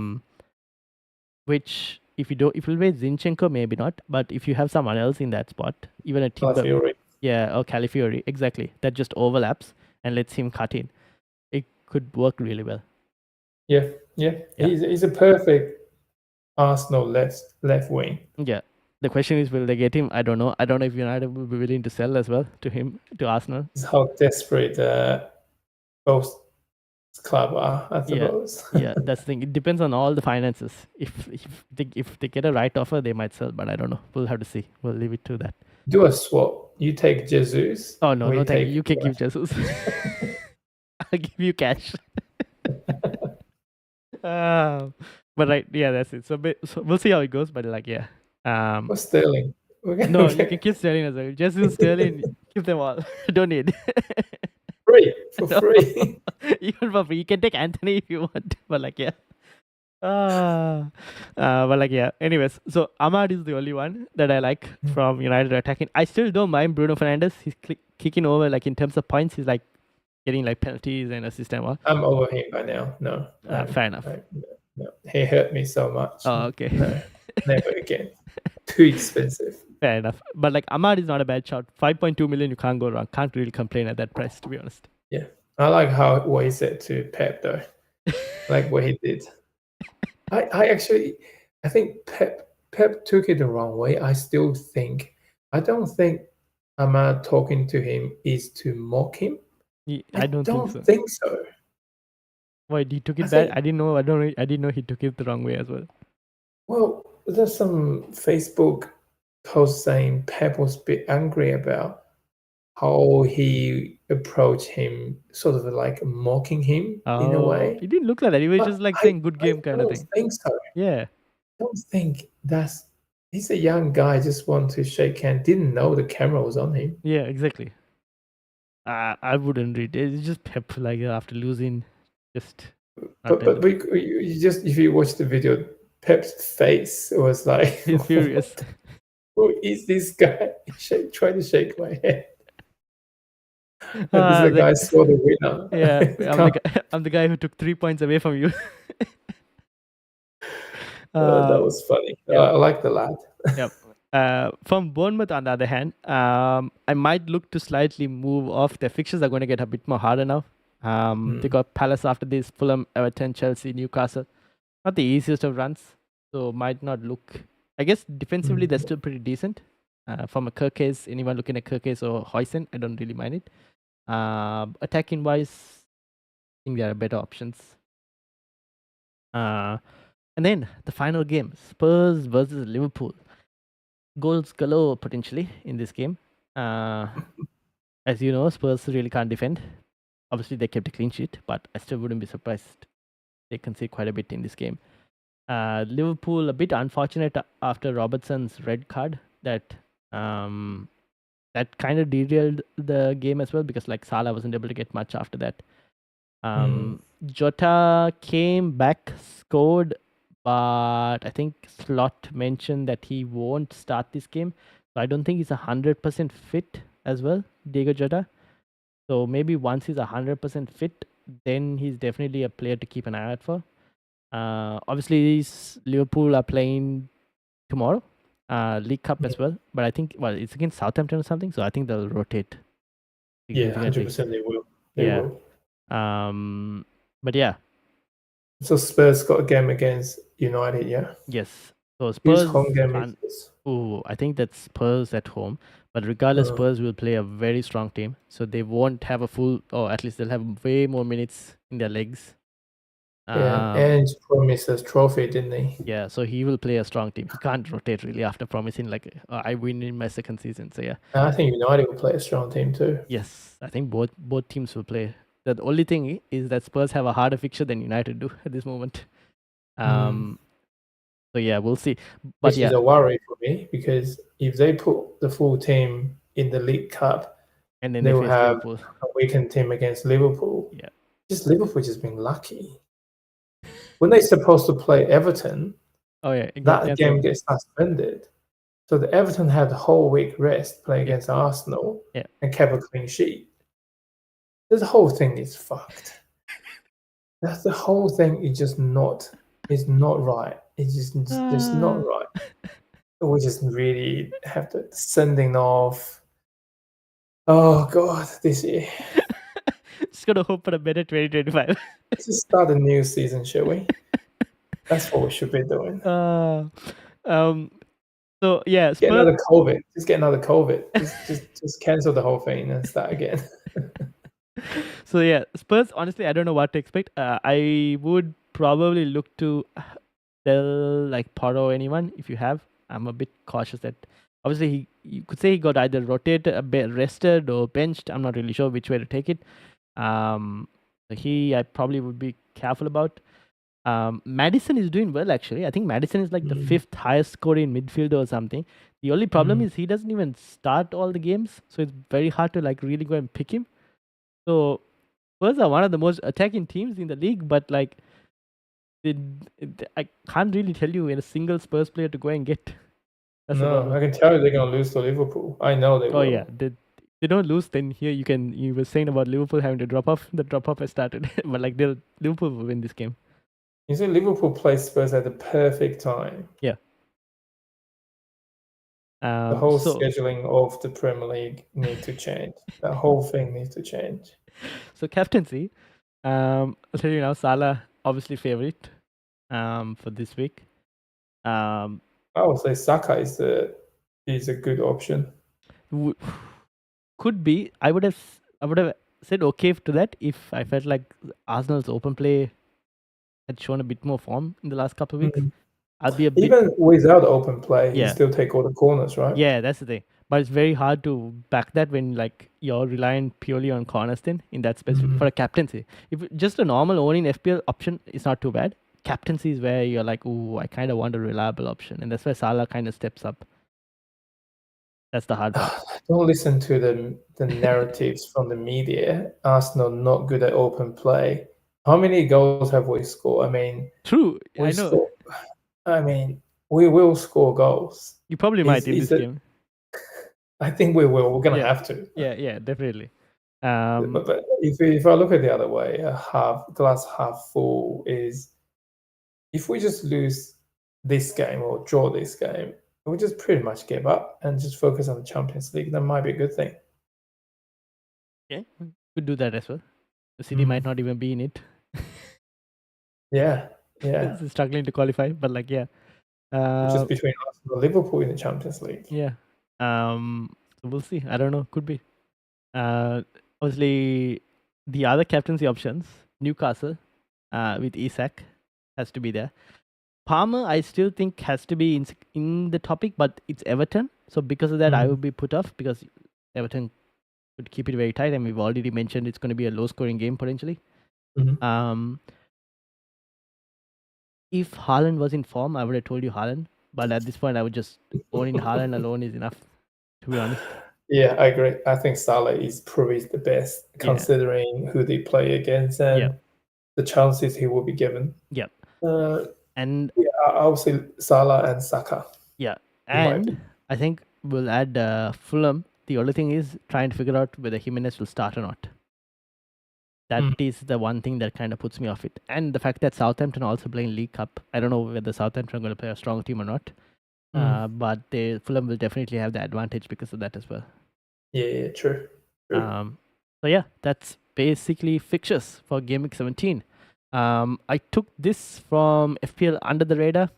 Which if you play Zinchenko, maybe not. But if you have someone else in that spot, even a Timber, Yeah, or Calafiori, exactly. That just overlaps and lets him cut in. It could work really well. Yeah. He's a perfect Arsenal left wing. Yeah. The question is, will they get him? I don't know. I don't know if United will be willing to sell as well to him, to Arsenal. It's how desperate both club are, I suppose. Yeah, that's the thing. It depends on all the finances. If they get a right offer, they might sell, but I don't know. We'll have to see. We'll leave it to that. Do a swap. You take Jesus. Oh no, We no, thank you. take You can give Jesus. I'll give you cash. But right, yeah, that's it. So we'll see how it goes. But like, yeah. Or Sterling. No, you can keep Sterling as well. Jesus, Sterling, keep them all. Don't need. Free for No. free. Even for free. You can take Anthony if you want. But like, yeah. But like, yeah. Anyways, so Ahmad is the only one that I like from United attacking. I still don't mind Bruno Fernandes. He's kicking over, like in terms of points. He's like getting like penalties and assists and all. I'm over him by now. No. Fair enough. No. He hurt me so much. Oh, okay. No, never again. Too expensive. Fair enough. But like Ahmad is not a bad shot. 5.2 million, you can't go wrong. Can't really complain at that price, to be honest. Yeah. I like what he said to Pep though. Like what he did. I think Pep took it the wrong way. I don't think Ahmad talking to him is to mock him. I don't think so. Why he took it bad? I didn't know. I didn't know he took it the wrong way as well. Well, there's some Facebook post saying Pep was a bit angry about how he approached him, sort of like mocking him in a way. He didn't look like that. He was just like saying good game kind of thing. I don't think so. Yeah. I don't think he's a young guy, just want to shake hand, didn't know the camera was on him. Yeah, exactly. I wouldn't read it. It's just Pep, like after losing, just. But you just, if you watch the video, Pep's face was like, he's furious. Who is this guy? Trying to shake my hand. And this is the guy saw the winner. Yeah, I'm the guy who took 3 points away from you. That was funny. Yeah. I like the lad. Yep. From Bournemouth, on the other hand, I might look to slightly move off. Their fixtures are going to get a bit more harder now. They got Palace after this, Fulham, Everton, Chelsea, Newcastle. Not the easiest of runs, so might not look. I guess defensively they're still pretty decent. From a Kirkes, anyone looking at Kirkes or Hoysen, I don't really mind it. Attacking wise, I think there are better options. And then the final game, Spurs versus Liverpool. Goals galore potentially in this game. As you know, Spurs really can't defend. Obviously, they kept a clean sheet, but I still wouldn't be surprised they concede quite a bit in this game. Liverpool a bit unfortunate after Robertson's red card that kind of derailed the game as well, because like Salah wasn't able to get much after that. Jota came back, scored, but I think Slot mentioned that he won't start this game. So I don't think he's 100% fit as well, Diego Jota. So maybe once he's 100% fit, then he's definitely a player to keep an eye out for. Obviously, Liverpool are playing tomorrow, League Cup as well. But I think, it's against Southampton or something. So I think they'll rotate. Yeah, 100% they will. They will. But yeah. So Spurs got a game against United, yeah? Yes. So Spurs. Whose home game is this? I think that's Spurs at home. But regardless, Spurs will play a very strong team. So they won't have a full, or at least they'll have way more minutes in their legs. Yeah, and promised us trophy, didn't he? Yeah, so he will play a strong team. He can't rotate really after promising like I win in my second season. So yeah. I think United will play a strong team too. Yes, I think both teams will play. The only thing is that Spurs have a harder fixture than United do at this moment. So yeah, we'll see. But Which is a worry for me, because if they put the full team in the League Cup, and then they will have Liverpool. A weakened team against Liverpool. Yeah, Liverpool just been lucky. When they're supposed to play Everton, that game gets suspended. So the Everton had the whole week rest, play against Arsenal, and kept a clean sheet. The whole thing is fucked. That's the whole thing is just not. It's not right. It's just not right. We just really have to sending off. Oh God, this year. Just gonna hope for a better 2025. Let's just start a new season, shall we? That's what we should be doing. So yeah, Get Spurs. another COVID. Just get another COVID. Just cancel the whole thing and start again. So yeah, Spurs. Honestly, I don't know what to expect. I would probably look to sell like Porro or anyone if you have. I'm a bit cautious that obviously you could say he got either rotated, a bit rested or benched. I'm not really sure which way to take it. I probably would be careful about. Madison is doing well actually. I think Madison is like the fifth highest scorer in midfield or something. The only problem is he doesn't even start all the games, so it's very hard to like really go and pick him. So Spurs are one of the most attacking teams in the league, but like I can't really tell you in a single Spurs player to go and get. That's the No, problem. I can tell you they're gonna lose to Liverpool. I know they Oh will. yeah, they don't lose. Then here you were saying about Liverpool having to drop off. The drop off has started, but like Liverpool will win this game. You see, Liverpool plays Spurs at the perfect time. Yeah. The whole So scheduling of the Premier League need to change. That whole thing needs to change. so captaincy. I'll tell you now. Salah obviously favorite. For this week. I would say Saka is a good option. Could be. I would have said okay to that if I felt like Arsenal's open play had shown a bit more form in the last couple of weeks. I'd be a bit. Even without open play, he Yeah. still take all the corners, right? Yeah, that's the thing. But it's very hard to back that when like you're relying purely on corners then in that specific for a captaincy. If just a normal owning FPL option is not too bad. Captaincy is where you're like, ooh, I kind of want a reliable option, and that's where Salah kind of steps up. That's the hard part. Don't listen to the narratives from the media. Arsenal not good at open play. How many goals have we scored? I mean, True, we I know. score. I mean, we will score goals. You probably might in this game. I think we will. We're gonna have to. Yeah, definitely. But if I look at the other way, glass half full is if we just lose this game or draw this game, we just pretty much give up and just focus on the Champions League. That might be a good thing. Yeah, could do that as well. The City might not even be in it. Yeah. It's struggling to qualify, but like yeah. Just between Arsenal and Liverpool in the Champions League. Yeah. So we'll see. I don't know. Could be. Obviously, the other captaincy options, Newcastle, with Isak, has to be there. Palmer, I still think has to be in the topic, but it's Everton. So because of that, I would be put off because Everton would keep it very tight, and we've already mentioned it's going to be a low-scoring game potentially. If Haaland was in form, I would have told you Haaland, but at this point, I would just owning Haaland alone is enough, to be honest. Yeah, I agree. I think Salah is probably the best considering who they play against and the chances he will be given. Yep. And I would say Salah and Saka. Yeah, and I think we'll add Fulham. The only thing is trying to figure out whether Jimenez will start or not. That is the one thing that kind of puts me off it. And the fact that Southampton are also playing League Cup. I don't know whether Southampton are going to play a strong team or not. But Fulham will definitely have the advantage because of that as well. Yeah, true. So yeah, that's basically fixtures for Game Week 17. I took this from FPL Under the Radar.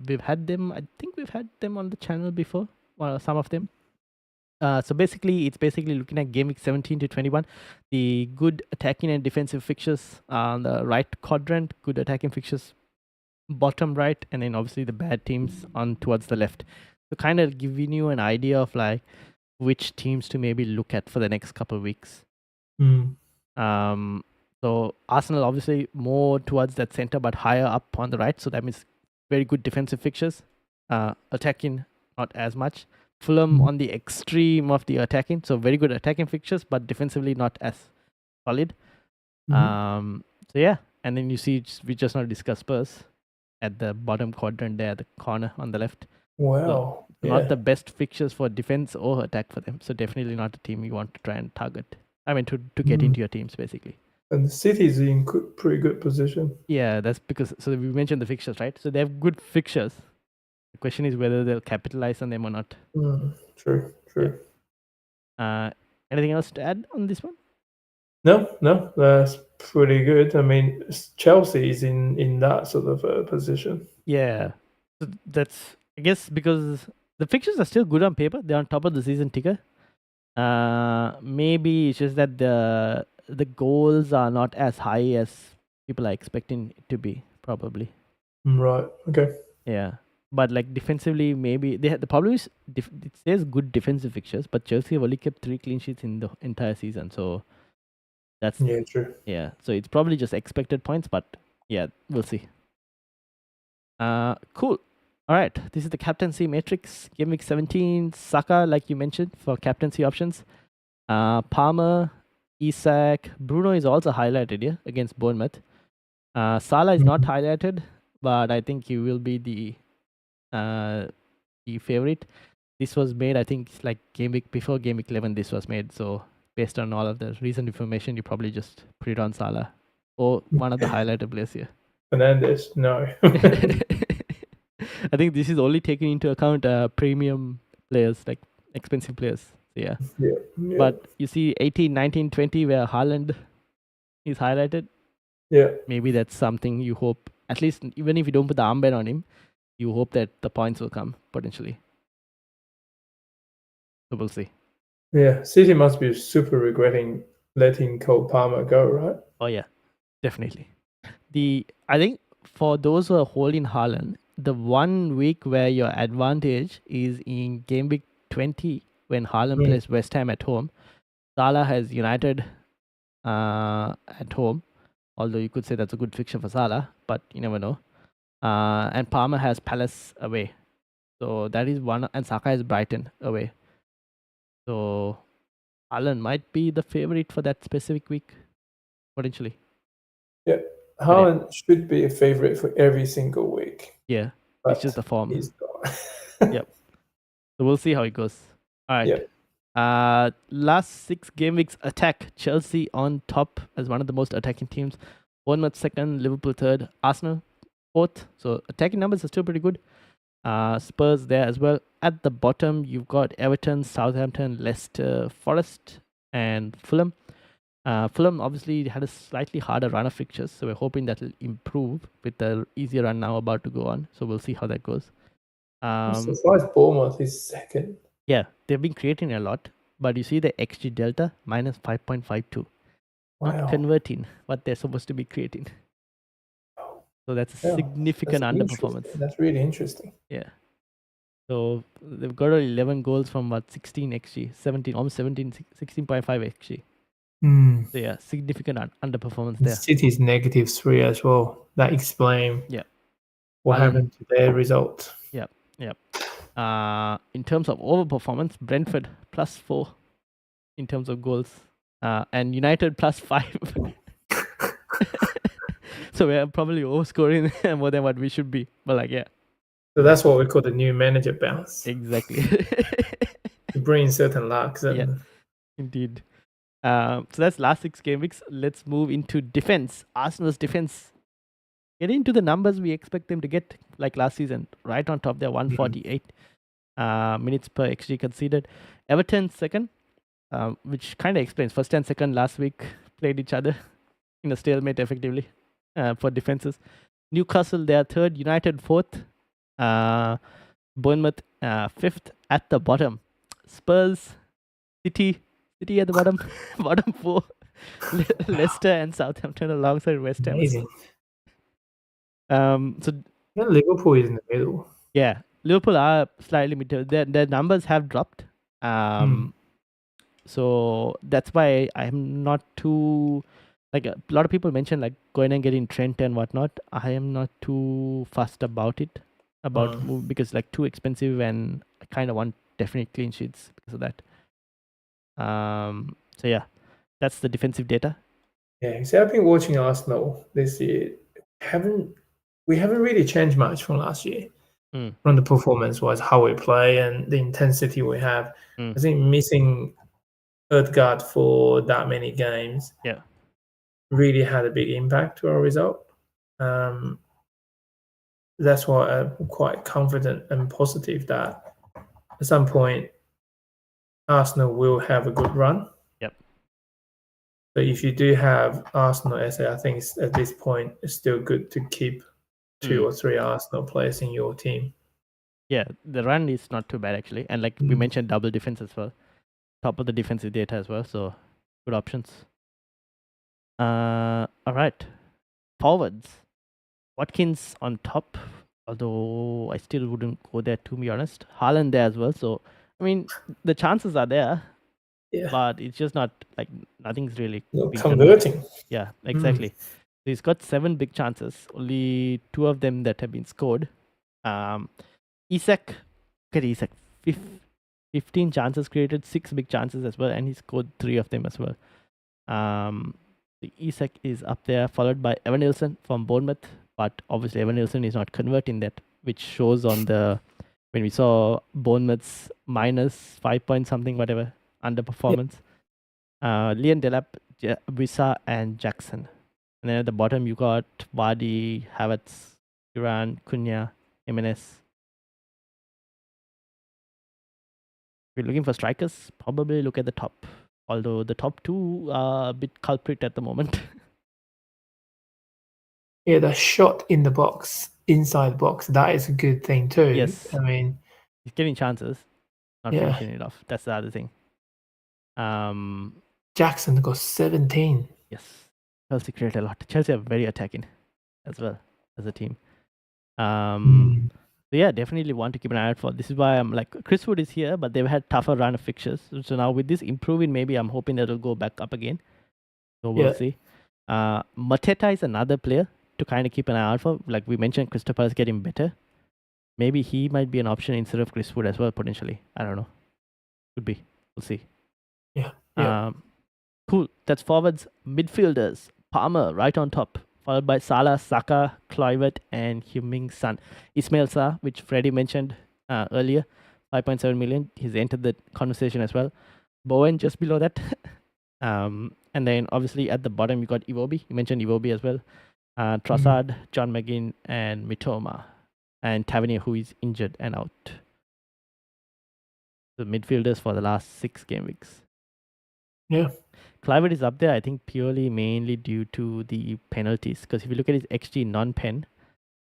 We've had them. I think we've had them on the channel before. Well, some of them. So basically, it's basically looking at Game Week 17 to 21. The good attacking and defensive fixtures on the right quadrant, good attacking fixtures bottom right, and then obviously the bad teams on towards the left. So kind of giving you an idea of like which teams to maybe look at for the next couple of weeks. So Arsenal obviously more towards that center, but higher up on the right. So that means very good defensive fixtures. Attacking not as much. Fulham on the extreme of the attacking, so very good attacking fixtures, but defensively not as solid. So yeah, and then you see we just now discussed Spurs at the bottom quadrant there, the corner on the left. Wow, so not the best fixtures for defense or attack for them. So definitely not a team you want to try and target. I mean, to get into your teams basically. And the City's in pretty good position. Yeah, that's because we mentioned the fixtures, right? So they have good fixtures. The question is whether they'll capitalize on them or not. True. Anything else to add on this one? No, that's pretty good. I mean, Chelsea is in that sort of position. Yeah, that's, I guess, because the fixtures are still good on paper. They're on top of the season ticker. Maybe it's just that the goals are not as high as people are expecting it to be, probably. Right. Okay. Yeah, but like defensively, maybe the problem is it says good defensive fixtures, but Chelsea have only kept 3 clean sheets in the entire season, so that's True. yeah. So it's probably just expected points, but yeah, we'll see. Cool. All right, this is the captaincy matrix. Game week 17, Saka, like you mentioned, for captaincy options. Palmer, Isak, Bruno is also highlighted here against Bournemouth. Salah is not highlighted, but I think he will be the favorite. This was made, I think, like game week before game week 11. This was made, so based on all of the recent information, you probably just put it on Salah or one of the highlighted players here. Fernandes, no. I think this is only taking into account premium players, like expensive players. Yeah. But you see 18, 19, 20 where Haaland is highlighted. Yeah. Maybe that's something you hope, at least even if you don't put the armband on him, you hope that the points will come potentially. So we'll see. Yeah, City must be super regretting letting Cole Palmer go, right? Oh yeah, definitely. I think for those who are holding Haaland, the 1 week where your advantage is in game week 20 when Haaland plays West Ham at home. Salah has United at home, although you could say that's a good fixture for Salah, but you never know. And Palmer has Palace away, so that is one, and Saka has Brighton away. So Haaland might be the favorite for that specific week, potentially. Yeah, Haaland should be a favorite for every single week. Yeah, it's just the form. He's not. Yep. So we'll see how it goes. All right. Yep. Last 6 game weeks attack. Chelsea on top as one of the most attacking teams. Bournemouth second, Liverpool third, Arsenal fourth. So attacking numbers are still pretty good. Spurs there as well. At the bottom, you've got Everton, Southampton, Leicester, Forest, and Fulham. Fulham obviously had a slightly harder run of fixtures, so we're hoping that will improve with the easier run now about to go on. So we'll see how that goes. I'm surprised Bournemouth is second. Yeah, they've been creating a lot, but you see the XG delta minus 5.52. Wow. Not converting what they're supposed to be creating. So that's a significant underperformance. That's really interesting. Yeah. So they've got 11 goals from what, 16 XG, 17, almost 17, 16.5 XG. So yeah, significant underperformance there. City's -3 as well. That explains what happened to their result. Yep. In terms of overperformance, Brentford +4 in terms of goals, and United +5. So we're probably overscoring more than what we should be. But like, yeah. So that's what we call the new manager bounce. Exactly. You bring certain lucks. Yeah, indeed. So that's last 6 game weeks. Let's move into defense. Arsenal's defense. Getting into the numbers we expect them to get, like last season, right on top there, 148 minutes per XG conceded. Everton second, which kind of explains first and second last week played each other in a stalemate effectively for defenses. Newcastle there third, United fourth, Bournemouth fifth. At the bottom, Spurs, City at the bottom, bottom 4, Leicester and Southampton alongside West Ham. Amazing. So Liverpool is in the middle. Yeah, Liverpool are slightly middle. Their numbers have dropped. So that's why I'm not too, like, a lot of people mention like going and getting Trent and whatnot. I am not too fussed about it, because like too expensive, and I kind of want definite clean sheets because of that. So yeah, that's the defensive data. Yeah, so I've been watching Arsenal this year. We haven't really changed much from last year. From the performance-wise, how we play and the intensity we have. I think missing Ødegaard for that many games really had a big impact to our result. That's why I'm quite confident and positive that at some point Arsenal will have a good run. Yep. But if you do have Arsenal I think at this point it's still good to keep 2 or 3 Arsenal players in your team. Yeah, the run is not too bad actually, and like we mentioned, double defense as well, top of the defensive data as well, so good options. All right, forwards. Watkins on top, although I still wouldn't go there, to be honest. Haaland there as well, so I mean the chances are there, Yeah. but it's just not like nothing's really Not being converted. converting. Yeah, exactly. So he's got 7 big chances, only 2 of them that have been scored. Isak, look at Isak, 15 chances created, 6 big chances as well, and he scored 3 of them as well. The Isak is up there, followed by Evan Nilsson from Bournemouth, but obviously Evan Nilsson is not converting that, which shows on the when we saw Bournemouth's minus 5 point something, whatever, underperformance. Liam Delap, Wissa, and Jackson. And then at the bottom, you got Vardy, Havertz, Duran, Cunha, Jimenez. If you're looking for strikers, probably look at the top. Although the top 2 are a bit culprit at the moment. Yeah, the shot in the box, inside the box, that is a good thing too. Yes. I mean, he's getting chances, not Yeah. finishing it off. That's the other thing. Jackson got 17. Yes. Chelsea create a lot. Chelsea are very attacking as well as a team. So yeah, definitely want to keep an eye out for. This is why I'm like, Chris Wood is here, but they've had tougher run of fixtures. So now with this improving, maybe I'm hoping that it'll go back up again. So we'll see. Mateta is another player to kind of keep an eye out for. Like we mentioned, Crystal Palace getting better. Maybe he might be an option instead of Chris Wood as well, potentially. I don't know. Could be. We'll see. Yeah. Cool. That's forwards. Midfielders. Palmer right on top, followed by Salah, Saka, Kluivert, and Heung-min Son. Ismail Sarr, which Freddie mentioned earlier, 5.7 million. He's entered the conversation as well. Bowen just below that. And then obviously at the bottom you got Iwobi. You mentioned Iwobi as well. Trossard, John McGinn, and Mitoma, and Tavernier, who is injured and out. The midfielders for the last 6 game weeks. Yeah. Kluivert is up there, I think, purely mainly due to the penalties. Because if you look at his XG non-pen,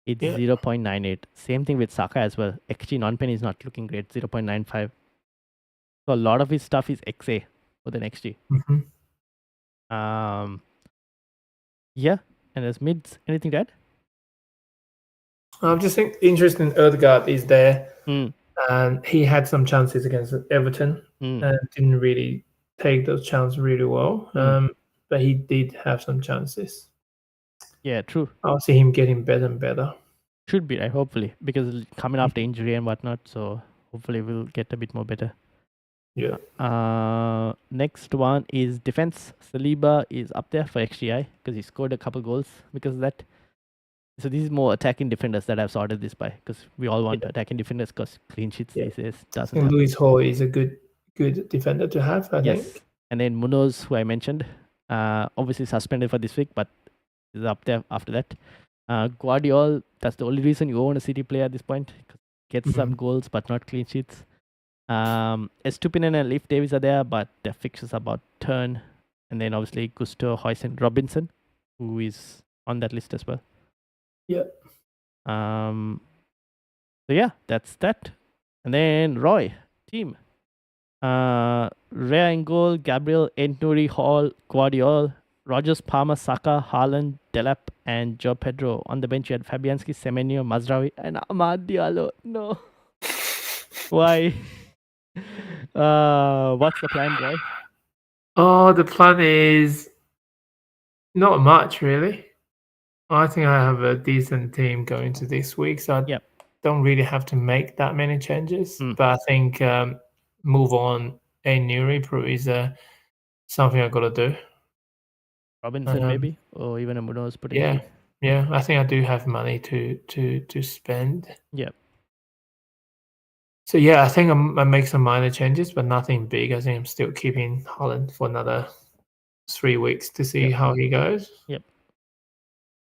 it's 0.98. Same thing with Saka as well. XG non-pen is not looking great, 0.95. So a lot of his stuff is XA for the XG. Yeah, and as mids, anything to add? I'm just interesting. Odegaard is there, and he had some chances against Everton and didn't really take those chances really well. But he did have some chances. Yeah, true. I'll see him getting better and better. Should be, right? Hopefully, because coming after injury and whatnot, so hopefully we'll get a bit more better. Yeah. Next one is defense. Saliba is up there for XGI because he scored a couple goals because of that. So this is more attacking defenders that I've sorted this by, because we all want attacking defenders because clean sheets these days doesn't happen. Luis Hall is a good defender to have, I think. And then Munoz, who I mentioned, obviously suspended for this week, but is up there after that. Guardiola, that's the only reason you own a City player at this point. Gets some goals, but not clean sheets. Estupinian and Leif Davis are there, but their fixtures are about turn. And then obviously Gusto, Hoyson, Robinson, who is on that list as well. Yeah. So yeah, that's that. And then Roy, team. Rea in goal, Gabriel, Enturi, Hall, Guardiola, Rogers, Palmer, Saka, Haaland, Delap, and Joe Pedro. On the bench, you had Fabianski, Semenyo, Mazraoui, and Amad Diallo. No. Why? What's the plan, Roy? Oh, the plan is not much, really. I think I have a decent team going to this week, so I don't really have to make that many changes. But I think move on a Nuri is something I got to do. Robinson maybe, or even a Munoz potentially. Yeah. I think I do have money to spend. Yeah. So yeah, I think I make some minor changes, but nothing big. I think I'm still keeping Haaland for another 3 weeks to see how he goes. Yep.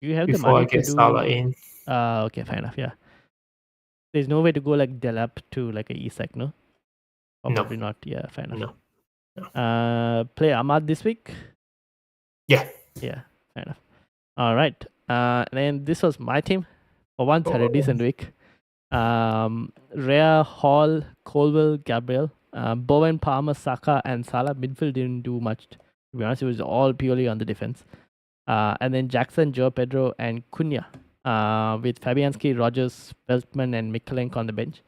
You have before the money I get to do Salah in. Okay, fair enough. Yeah. There's no way to go like Delap to like a Isak, no? Probably not. Yeah, fair enough. No. Play Ahmad this week? Yeah. Yeah, fair enough. All right. Then this was my team. For once, had a decent week. Rhea, Hall, Colwell, Gabriel, Bowen, Palmer, Saka, and Salah. Midfield didn't do much. To be honest, it was all purely on the defense. And then Jackson, Joe Pedro, and Cunha, with Fabianski, Rogers, Veltman, and Mikolenko on the bench.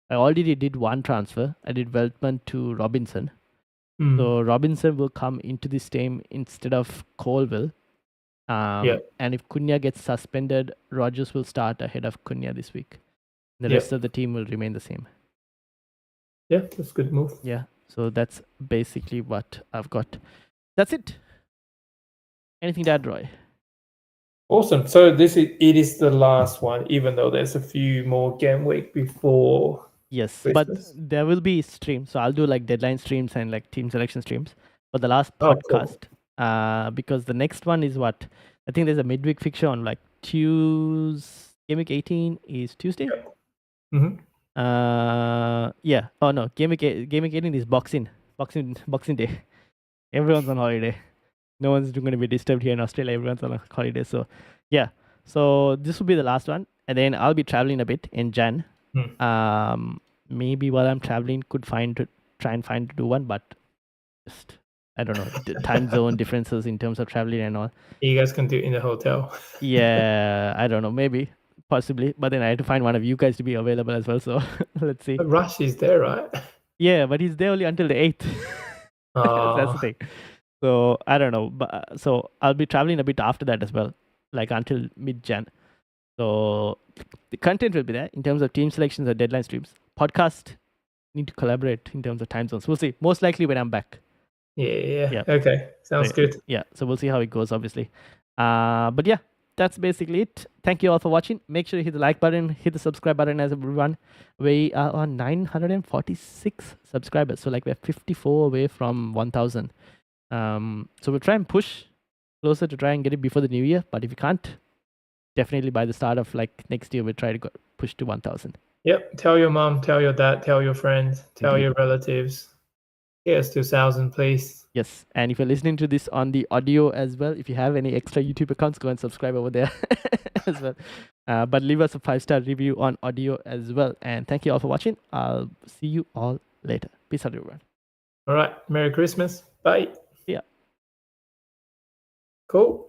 I already did one transfer. I did Veltman to Robinson. So Robinson will come into this team instead of Colwell. And if Cunha gets suspended, Rogers will start ahead of Cunha this week. The rest of the team will remain the same. Yeah, that's a good move. Yeah, so that's basically what I've got. That's it. Anything to add, Roy? Awesome. So it is the last one, even though there's a few more game week before. Yes, Christmas. but there will be streams. So I'll do like deadline streams and like team selection streams for the last podcast. Cool. Because the next one is what? I think there's a midweek fixture on like Tuesday. Game week 18 is Tuesday. Yeah. Oh no, game week 18 is Boxing Day. Everyone's on holiday. No one's going to be disturbed here in Australia. Everyone's on a holiday. So yeah. So this will be the last one, and then I'll be traveling a bit in Jan. Maybe while I'm traveling, try and find to do one, but just I don't know, time zone differences in terms of traveling and all. You guys can do it in the hotel. Yeah, I don't know, maybe, possibly, but then I had to find one of you guys to be available as well. So let's see. But Rush is there, right? Yeah, but he's there only until the 8th. That's the thing. So I don't know, but so I'll be traveling a bit after that as well, like until mid-Jan. So the content will be there in terms of team selections or deadline streams. Podcast need to collaborate in terms of time zones. We'll see. Most likely when I'm back. Yeah. Okay. Sounds good. Yeah. So we'll see how it goes, obviously. But yeah, that's basically it. Thank you all for watching. Make sure you hit the like button, hit the subscribe button as everyone. We are on 946 subscribers. So like we're 54 away from 1,000. So we'll try and push closer to try and get it before the new year. But if you can't, definitely by the start of like next year, we'll try to push to 1,000. Yep. Tell your mom, tell your dad, tell your friends, tell your relatives. Here's 2,000, please. Yes. And if you're listening to this on the audio as well, if you have any extra YouTube accounts, go and subscribe over there as well. But leave us a 5-star review on audio as well. And thank you all for watching. I'll see you all later. Peace out, everyone. All right. Merry Christmas. Bye. Yeah. Cool.